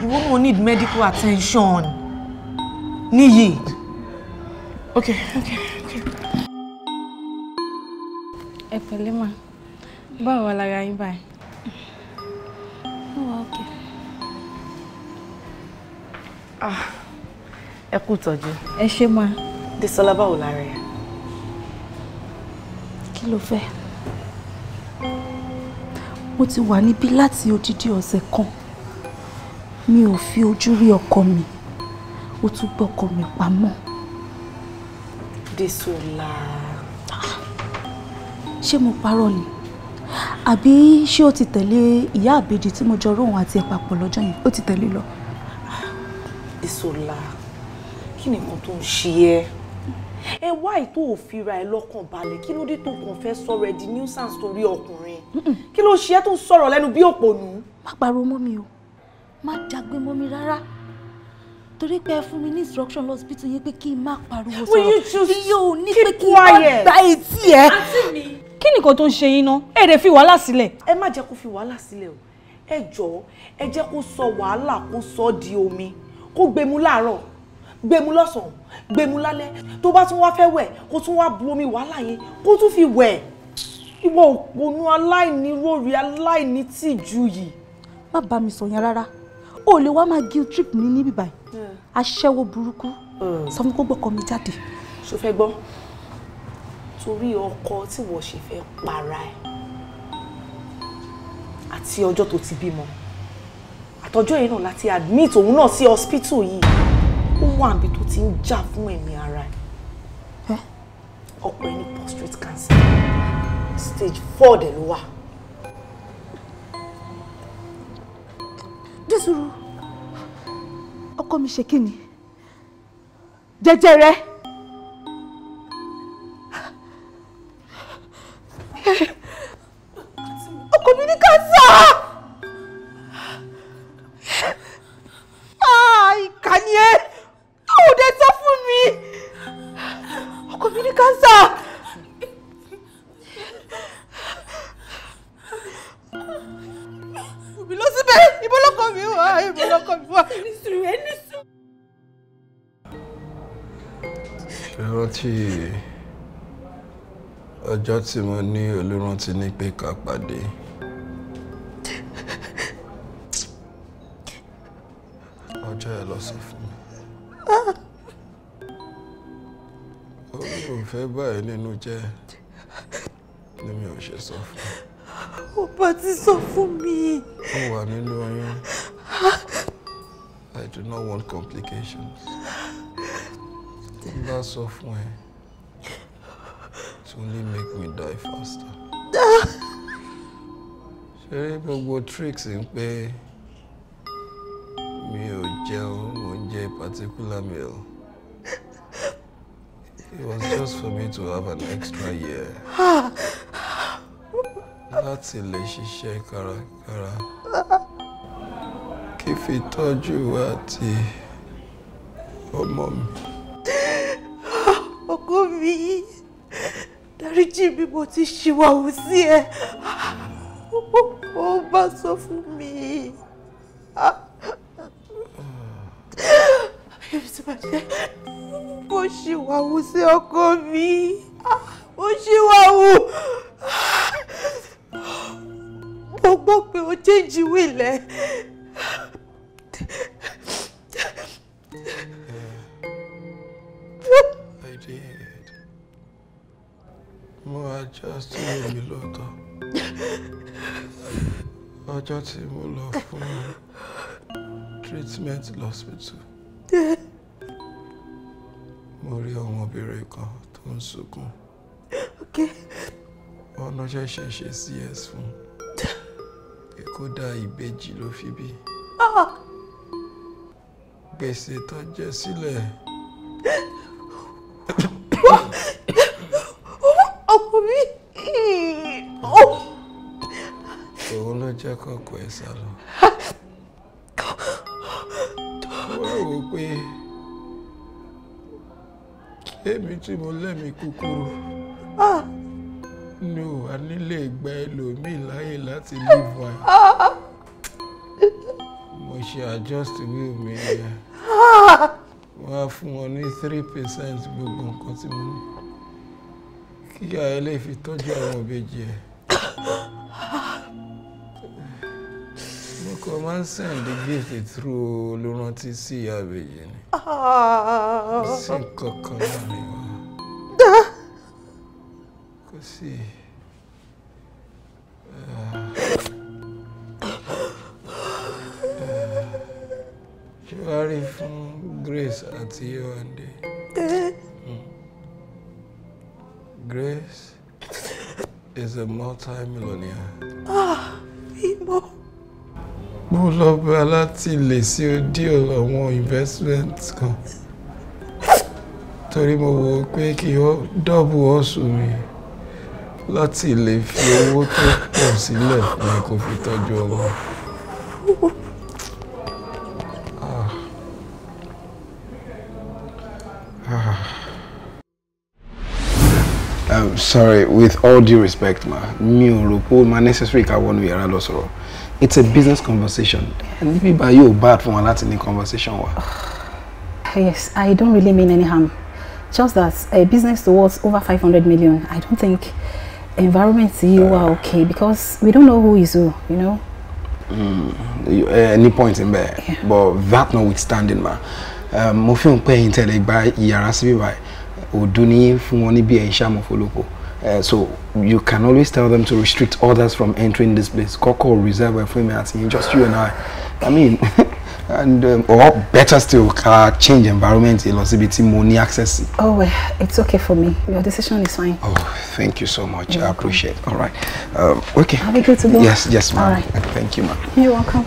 you won't need medical attention. Niyi. Okay. Ẹ pẹ̀lẹ́ ma. Báwo wà lára yín báyìí? Okay. Ẹ kú ìtọ́jú. Ẹ ṣé ma. Desola báwo lára ẹ? Kí ló fẹ́? Mo ti wà níbí láti odidi ọ̀sẹ̀ kan. Mi ò fi ojú rí ọkọ mi. Ó tún gbé ọkọ mi pamọ́. Desola. Ṣé mo parọ́ ni? Àbí ṣé ó ti tẹ̀lé ìyá àbèjì tí mo jọ róhun àti ẹ̀ papọ̀ lọ́jọ́ yẹn? Ó ti tẹ̀lé lọ. Desola, kí ni nǹkan tó ń ṣe ẹ́? Ẹ wá ìtò òfìra ẹ lọ́kàn balẹ̀, kí ló dé tó kàn fẹ́ sọ̀rọ̀ ẹ di nuisance torí ọkùnrin? Kí ló ṣe ẹ́ tó ń sọ̀rọ̀ lẹ́nu bí òpònú? Má pariwo mọ́ mi o. Má jágbe mọ́ mi rárá. Torí pé ẹ fún mi ní instruction hospital yẹn pé kí n má pariwo sọ̀rọ̀. Will you just Iyo ní pé keep kí n má quiet? gba etí ẹ. Àǹtí mi. Kí ni nǹkan tó ń ṣe yín ná? Ẹ dẹ̀ fi wàhálà sílẹ̀. Ẹ má jẹ́ kó fi wàhálà sílẹ̀ o. Ẹ jọ̀ọ́, ẹ jẹ́ kó sọ wàhálà kó sọ di omi. Kó gbému láàárọ̀, gbému lọ́sàn-án, gbému lálẹ́. Tó bá tún wá fẹ́ wẹ̀, kó tún wá bu omi wàhálà yẹn, kó tún fi wẹ̀. Ìwọ òpònú aláìníròrí aláìnítìjú yìí. Má bá mi sọ yẹn rárá. O lè wá máa guilt trip mi níbí báyìí. Aṣẹ́wó burúkú. Sọ fún kó gbọ́kọ mi jáde. Ṣó fẹ́ gbọ́? Torí ọkọ tí wọ́n ṣe fẹ́ para ẹ̀. Àti ọjọ́ tó ti bímọ. Àtọjọ́ yìí náà láti admit òun náà sí hospital yìí. Ó wà níbi tó ti ń jà fún ẹ̀mí ara ẹ̀. Ọkọ ẹ̀ ní prostate cancer. Stage 4 dẹ̀ ló wà. Jésùrù, ọkọ mi ṣe kí ni? Jẹjẹrẹ. Ọkọ mi ní cancer. Ìkà ni ẹ́. Ó dé sọ fún mi. Ọkọ mi ní cancer. Ibi ló síbẹ̀. Ibo lọkọ mi wà. Ibo lọkọ mi wà. Ẹni sùn. Ṣé rántí ọjọ́ tí mo ní olùrántí ní pé ká pàdé? Ọjọ́ ẹ lọ sọ fún mi. Ó fẹ́ báyìí nínú jẹ́ ni mi ò ṣe sọ fún. Ó bá ti sọ fún mi. Ó wà nínú oyún. I do not want complications. Tí n bá sọ fún ẹ, it only make me die faster. Ṣé gbogbo tricks ń pé mi ò jẹun, mo ń jẹ particular meal. It was just for me to have an extra year. Láti lè ṣiṣẹ́ kárakára. Kí fi tọ́jú àti ọmọ mi. Ọkọ mi, dáríjì mi, mo ti ṣìwàhù sí ẹ. Ó bá sọ fún mi. Mo ṣìwàhù sí ọkọ mi. Mo ṣìwàhù. mo gbọ́ pé o change will ẹ̀. I did. Mo adjust mi lọ́tọ̀. Ọjọ́ tí mo lọ fún treatment lọ́sítù. Mo rí ọmọbìnrin kan tó ń sunkún. Ọ̀nà ṣẹ̀ṣẹ̀ ṣe CS fún. Kódà ìbejì ló fi bí. Gbèsè tó jẹ sílẹ̀. Ọkọ mi. Òun ló jẹ́ kọ́kọ́ ẹ̀ sá lọ. Wọ́n wò pé èmi tí mo lẹ́mìí kúkúrú ní ò wá nílé ìgbà ẹlòmíì láyè láti live well. Mo ṣe adjust will mi yẹn. Wọ́n á fún wọn ní 3% gbogbo nǹkan tí mo ní. Kí ìyá ẹ lè fi tọ́jú àwọn ìbejì ẹ̀. Mo kàn máa ń send gift through olùrántí sí ìyá ìbejì ni. Kò sí nǹkan kan láàrin wa. Kò sí. Ṣé wàá rí fún Grace àti Yewande? Grace is a multi-millionaire. Bímọ. Mo lọ bá láti lè sí odi àwọn investment kan. Torí mo wò pé kí ó dọ́bù ọ̀sùn mi láti lè fi owó tó pọ̀ sílẹ̀ fún mi kó fi tọ́jú ọmọ. Sorry, with all due respect, ma, mi ò rò pé ma necessary ká wọnú yàrá lọ sọ̀rọ̀. It's a business conversation. And níbi bá yóò bad fún wa láti ní conversation wa. Yes, I don't really mean any harm. Just that a business worth over 500 million, I don't think environment you are okay because we don't know who is who, you know. Any point in there, yeah. But that notwithstanding, ma, mo fi pé intele gba yàrá síbí báyìí. Oduni fún wọn ní bí ẹ̀ṣá mọ̀fọ́lọ́pọ̀. So you can always tell them to restrict others from entering this place. Koko reserve for me, just you and I mean, and or better still, change environment. Ilosibiti money access. Oh well, it's okay for me. Your decision is fine. Oh, thank you so much. I appreciate it. All right. Okay. Are we good to go? Yes, ma'am. All right. Thank you, ma'am. You're welcome.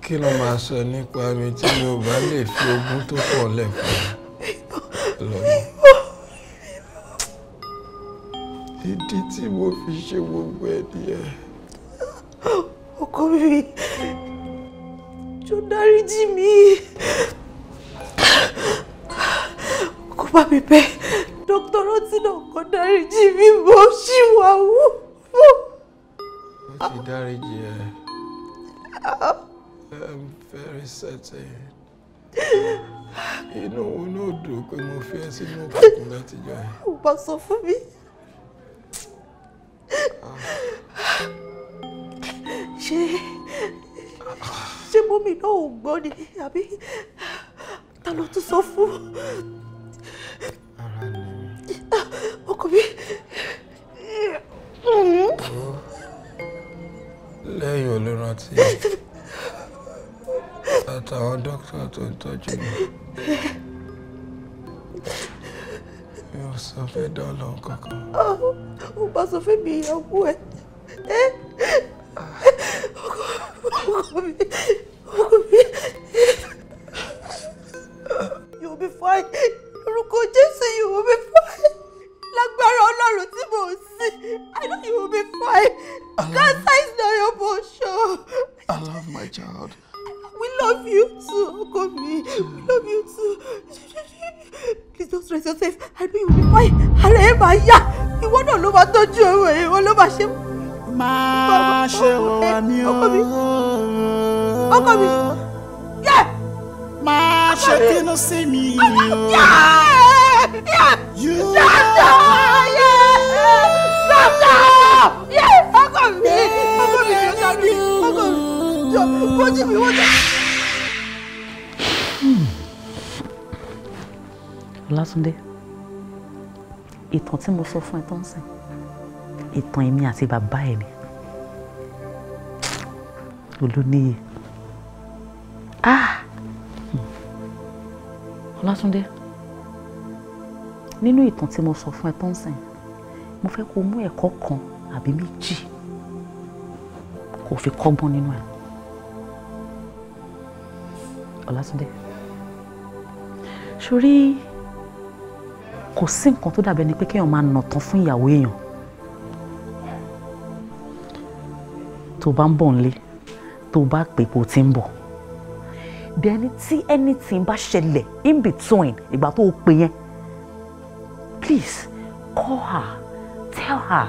Kí ló máa sọ nípa mi tí mi ò bá lè fi ogún tó pọ̀ lẹ̀ fún lọ́nà. Ìdí tí mo fi ṣe gbogbo ẹ̀ nìyẹn. Ọkọ mi, jọ̀ọ́ dáríjì mi. Kó bá mi bẹ̀, Dr. Rotino kó dáríjì mi bó ṣì wà wú. Ó ti dáríjì ẹ. I'm very certain. Inú òun náà dùn pé mo fi ẹ́ sínú òkùnkùn látijọ́ ẹ̀. Ó bá sọ fún mi. Ṣé mọ́mì náà ò gbọ́ ni àbí ta ló tún sọ fún? Ara ni mi. Ọkọ mi. Lẹ́yìn olùrántí àtàwọn dókítà tó ń tọ́jú mi. Mi ò sọ fẹ́ dọ́là kankan. Ó bá sọ fún mi ìyàwó ẹ̀. Ọkọ mi. You will be fine. Lórúkọ Jésù, you will be fine. Lágbára Ọlọ́run tí mo sìn, I know you will be fine. Cancer is not your portion. I love my child. We love you too, ọkọ mi. We love you too. Please don't stress yourself. I know you will be fine. Ara ẹ máa yá. Ìwọ náà ló máa tọ́jú ẹ̀wọ̀ ẹ̀. Ìwọ ló máa ṣe. Máa ṣe wà ní ọkọ mi. Máa ṣe bínú sí mi o. You Ọlátúndé, ìtàn tí mo sọ fún ẹ tó ń sìn, ìtàn èmi àti bàbá ẹ ni. Olúníyè. Ọlátúndé, nínú ìtàn tí mo sọ fún ẹ tó ń sìn, mo fẹ́ kó mú ẹ̀kọ́ kan àbí méjì kó fi kọ́gbọ́n nínú ẹ̀. Ọlátúndé, sórí kò sí nǹkan tó dàbí ẹni pé kéèyàn máa nà tán fún ìyàwó èèyàn. Tó bá ń bọ̀ nílé, tó bá pè pé o ti ń bọ̀, dẹni tí anything bá ṣẹlẹ̀ in between ìgbà tó o pè yẹn, please call her, tell her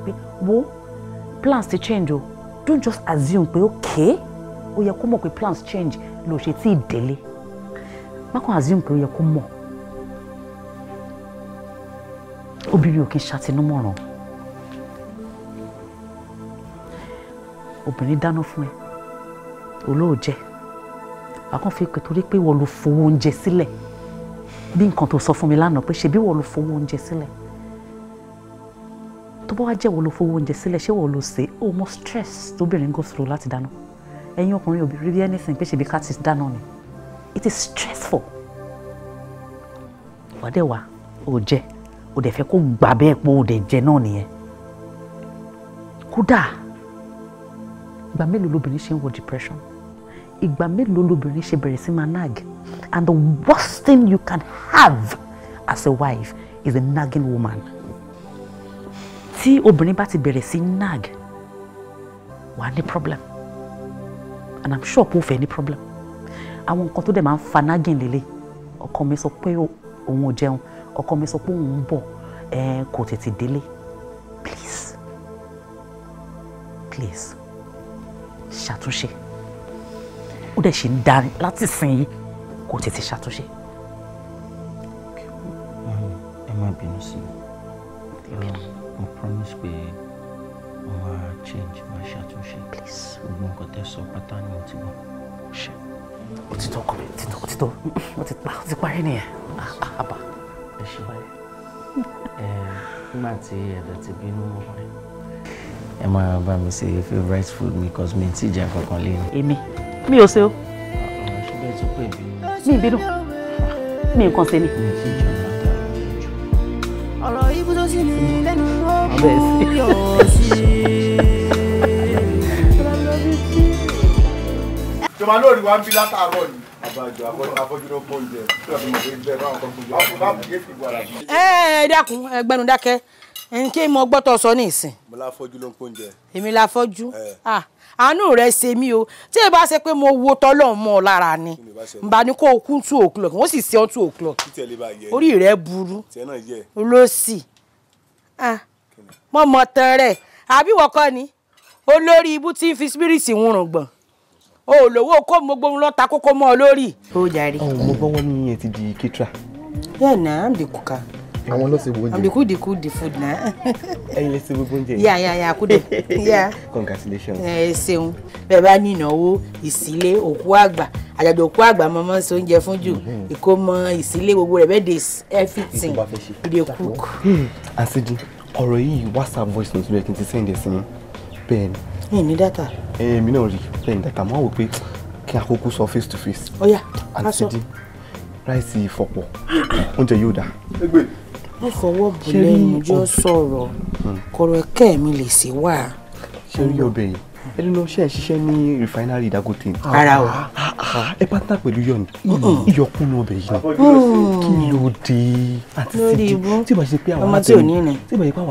pé wo plans ti change o, don't just assume pé okay ó yẹ kó mọ̀ pé plans change ló ṣe tí ì délé, má kàn assume pé ó yẹ kó mọ̀. Obìnrin ò kí ń ṣàtinúmọ̀ràn. Obìnrin dáná fún ẹ, olóòjẹ́, àkàn fi pè torí pé wọ́n ló fowó oúnjẹ sílẹ̀, bí nǹkan tó sọ fún mi lánàá pé ṣe bí wọ́n ló fowó oúnjẹ sílẹ̀. Tó bá wá jẹ́ wọ́n ló fowó oúnjẹ sílẹ̀, ṣé wọ́n ló ṣe ó mọ stress tóbìnrin go through láti dáná. Ẹ̀yin ọkùnrin òbí rí bí anything pé ṣe bí ká ti dáná ni. It is stressful. Wàdẹ̀ wá ó jẹ́ ó dẹ̀ fẹ́ kó gbà bẹ́ẹ̀ pé ó dẹ̀ jẹ náà nìyẹn. Kódà ìgbà mélòó lobìnrin ṣe ń wọ depression, ìgbà mélòó lobìnrin ṣe bẹ̀rẹ̀ sí máa nag, and the worst thing you can have as a wife is a nagging woman. Tí obìnrin bá ti bẹ̀rẹ̀ sí nag, wà á ní problem, and I'm sure pé ó fẹ́ ní problem. Àwọn nǹkan tó dẹ̀ máa ń fa nagging lélẹ̀, ọkọ mi sọ pé òun ò jẹun, ọkọ mi sọ pé òun ń bọ̀, kò tètè délé. Please ṣàtúnṣe. Ó dẹ̀ ṣe ń darí láti sìn yìí, kò tètè ṣàtúnṣe. Ẹ má bínú sí mi. Mo promise pé mo máa change, máa ṣàtúnṣe. Please. Gbogbo nǹkan tẹ́ sọ pátá ni mo ti gbọ́. Ṣé o ti tọ́ ọkùnrin, o ti parí nìyẹn. Àbá ẹ ṣe báyìí. Nígbà tí ẹ̀dọ̀ ti bínú ọkùnrin, ẹ máa bá mi ṣe favourite food mi cause mi ti jẹ kankan lé ní. Èmi mi ò ṣe o. Ṣé bẹ́ẹ̀ tó pè bí? Mi ìbínú, mi nǹkan ṣe ni. Mi ti jẹun látara jẹjọ. Ọ̀rọ̀ ibú tó sì ní lẹ́nu ó yọ̀ sí. Jọba lórí wa ń bí látàárọ̀ ni. Àbájọ afọ́jú ló pọ̀ oúnjẹ. Tí wọ́n fi mọ̀ pé bẹ́ẹ̀ báwọn kan gbójú. Bá bùgé fi wà lábí. Ẹ dákun ẹgbẹ́nu dákẹ́ kí mo gbọ́ tó sọ ní ìsìn. Mo láfọ́jú ló ń pọ̀ oúnjẹ. Èmi la fọ́jú. Àánú rẹ̀ ṣe mí o. Tí ẹ bá ṣe pé mo wo tọ́lọ̀ mọ́ ọ lára ni. N bá ní kó o kú 2 o'clock, wọ́n sì ṣe ọ́ 2 o'clock. Orí rẹ̀ burú. Olóṣì. Mo mọ̀ tán rẹ̀. Àbí wọ́n kọ́ ni? Olórí ibú tí ń fi spiriti wúrùn gbọ̀n. O lówó kó mo gbóhun lọ́ta kókó mọ́ ọ lórí. Ó jàre. Mo gbọ́ wọ́n ní ẹ ti di caterer. Yeah, nah, I'm the cooker. Àwọn ló ṣe oúnjẹ. I'm the cook the food na. Ẹ̀yin lè ṣe gbogbo oúnjẹ. Yeah, kudo. Yeah. Congratulations. Ṣeun. Bẹ́ẹ̀ bá ní ìnáwó, ìsílé, òkú àgbà. Àjọ̀dún òkú àgbà mọ́mọ́ ṣe oúnjẹ fún jù. Ìkómọ, ìsílé gbogbo rẹ̀ bẹ́ẹ̀ dey everything. We dey cook. Àṣìjì, ọ̀rọ̀ yìí WhatsApp voice note rẹ̀ kí n ti send ẹ̀ sí yín. Bẹ́ẹ̀ ni. Ní data. Èmi náà rí bẹ́ẹ̀ ni data máa wò pé kí àkókò sọ face to face. Ó yá. Àṣìjì, ráìsì ìfọ̀pọ̀, oúnjẹ yóò dà. Mo fọwọ́ bù lẹ́nu jọ sọ̀rọ̀ kọ̀rọ̀ ẹ̀kẹ́ mi lè ṣe wà. Ṣé rí ọbẹ̀ yìí? Ẹni lọ ṣe ṣiṣẹ́ ní refinery Dangote. Ara o. Ẹ partner pẹ̀lú yọ̀ ni. Ìyọkùnú ọbẹ̀ yìí. Kí ló dé? Àti sídi tí ìbá ṣe pé àwọn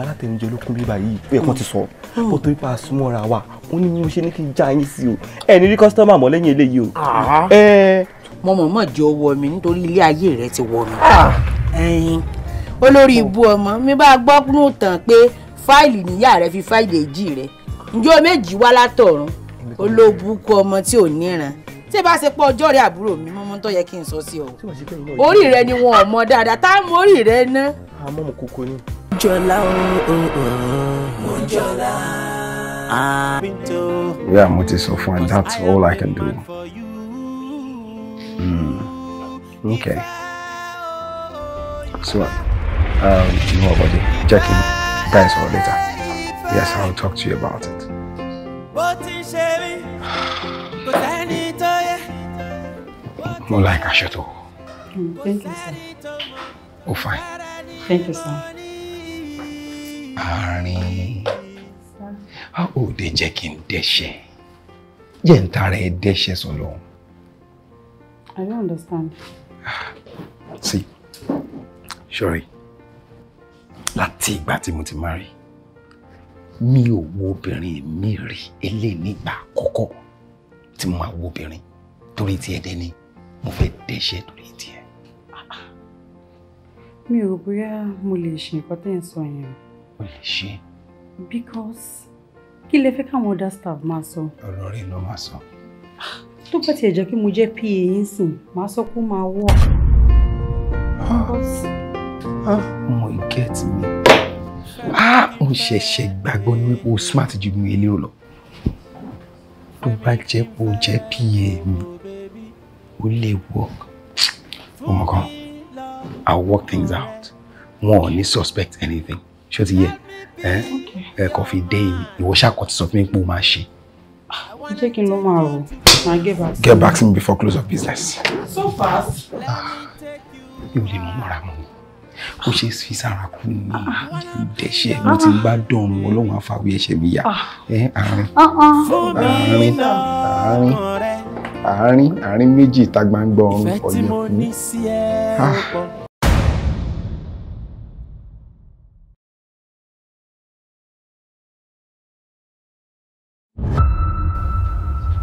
alátẹnujẹ ló kún bíbá yìí bẹ́ẹ̀ kan ti sọ. Bó torí pa súnmọ́ra wa, ó ní mo ṣe ní kí n já yín sí o. Ẹ ní rí kọ́sítọ́mà mọ́ lẹ́yìn eléyìí o. Mo mọ̀ jẹ́ ọwọ́ mi nítorí ilé ayé rẹ ti wọ̀ mí. Olórí ibú ọmọ mi bá gbọ́ nù tán pé fáìlì níyà rẹ fi fáìlì èjì rẹ ǹjọ́ méjì wá látọ̀run olóbùkún ọmọ tí ò níran tí bá ṣe pọ̀ ọjọ́ rẹ àbúrò mi mọ́mọ́ tó yẹ kí n sọ sí ọ orí rẹ ni wọn ò mọ dáadáa tá mọ orí rẹ ná. àmọ́ mo kókó ni. Mọ́jọ́lá Mọ́jọ́lá Yeah, mo ti sọ fún ẹ, that's all I can do. Okay. So, you know about it. Check in guys for later. Yes, I'll talk to you about it. More like I should. Thank you, sir. Oh, fine. Thank you, sir. Aremu. Oh, they checking deshe. Yentare deshe solo. I don't understand. See, sorry. Láti ìgbà tí mo ti marry. Mi ò wo obìnrin mi rí ele nígbà àkọ́kọ́ tí mo máa wo obìnrin torí ti ede ni mo fẹ́ deshe torí ti ẹ. Mi ò bóyá mo lè ṣe nǹkan tẹ́ ń sọ yẹn. O lè ṣe. Because kí lẹ fẹ́ káwọn other staff máa sọ? Ọ̀rọ̀ rẹ̀ ló máa sọ. Tó bá tiẹ̀ jẹ́ kí mo jẹ́ PA yín sìn, màá sọ pé máa work. Mo get me. Mo ṣẹ̀ṣẹ̀ gbàgbọ́ ní wípé o smart ju mi elérò lọ. Tó bá jẹ́ pé o jẹ́ PA mi, o lè work. Oh my God, I'll work things out. Wọn ò ní suspect anything. Ṣé o ti yẹ? Coffee day, ìwọ ṣàkọ ti sọ fún mi pé o máa ṣe. Jẹ́ kí n lọ máa rò. I'll get back. Get back to me before close of business. So fast. Mi ò lè mọ mọ́ra mọ́. Ó ṣe fi sára kú ní ìdẹ́ṣẹ́ mo ti ń bá dọ̀rùn Ọlọ́run àfàwé ẹ̀ṣẹ̀ mi yá. Àárín méjì ìta gbangba ọ̀run ọ̀lẹ́ fún.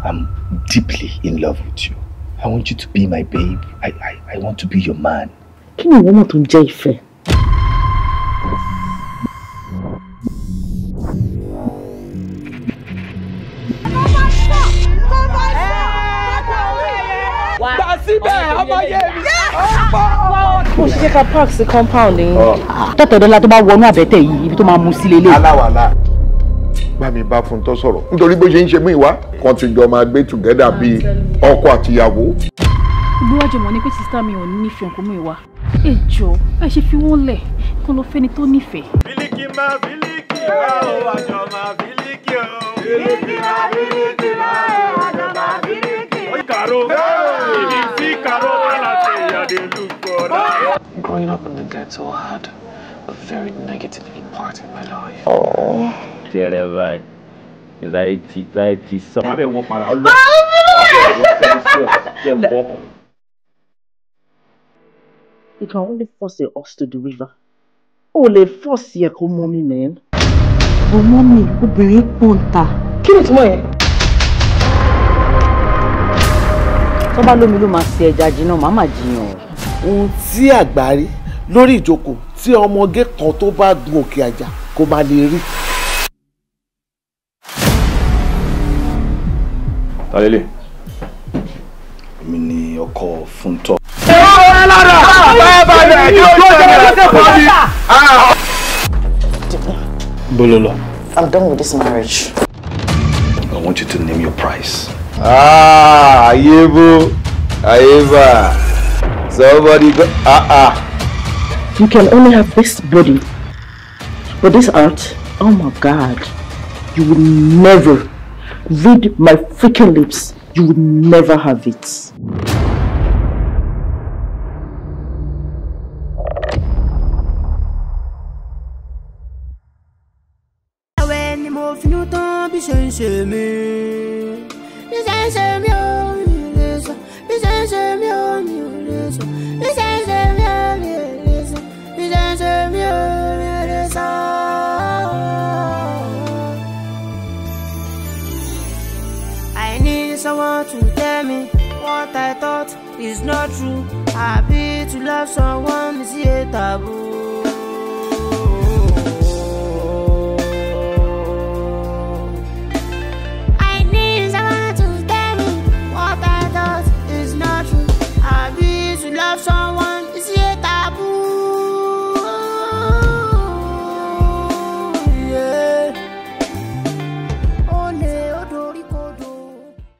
I'm deeply in love with you. I want you to be my babe. I want to be your man. Kí ni ìwọ mọ̀ tó ń jẹ́ ìfẹ́? Gbà síbẹ̀ ọmọye mi. Mo ṣe jẹ́ ká park sí compound yín. Tọ́tọ̀dọ́lá tó bá wọnú àbẹ́tẹ̀ yìí ibi tó máa mú sí lélẹ̀. Aláwàlá. Bá mi bá fún tó sọ̀rọ̀. Nítorí bó ṣe ń ṣe mú ìwá, kan ti jọ máa gbé together bí ọkọ àtìyàwó. Ìgbéwájú mọ̀ ní pé sísá mi ò ní nífẹ̀ẹ́ ọkọ mú ìwá. Ẹ jọ̀ọ́, ẹ ṣe fi wọ́n lẹ̀ kó lọ fẹ́ni tó nífẹ̀ẹ́. Bílíkì máa bílíkì máa ò àjọ máa bílíkì o. Bílíkì máa bílíkì máa ò àjọ máa bílíkì. Kàró, èmi sí Kàró Bọ́lá ṣe ìyàdé lùkọ́ náà. Growing up in the ghetto had a very negative impact in my life. Oh, terrible. Anxiety, sọ. Abẹ́ wọn para ọlọ́. You can only force a horse to the river. O lè force yẹ kó mọ́ mi nìyẹn. Bò mọ́ mi, obìnrin pọ̀ǹta. Kí ni ìtumọ̀ yẹn? Tó bá lómi ló máa ṣe ẹja jiná, màá máa jiyàn. Ohun tí àgbárí lórí ìjókòó tí ọmọge kan tó bá gun òkè àjà kó máa lè rí. Talele. Èmi ni ọkọ Fúntọ́. Bololo. I'm done with this marriage. I want you to name your price. Ayebo. Somebody go. You can only have this body. But this art, oh my God. You will never read my freaking lips. You will never have it. I need someone to tell me what I thought is not true. Happy to love someone is a taboo.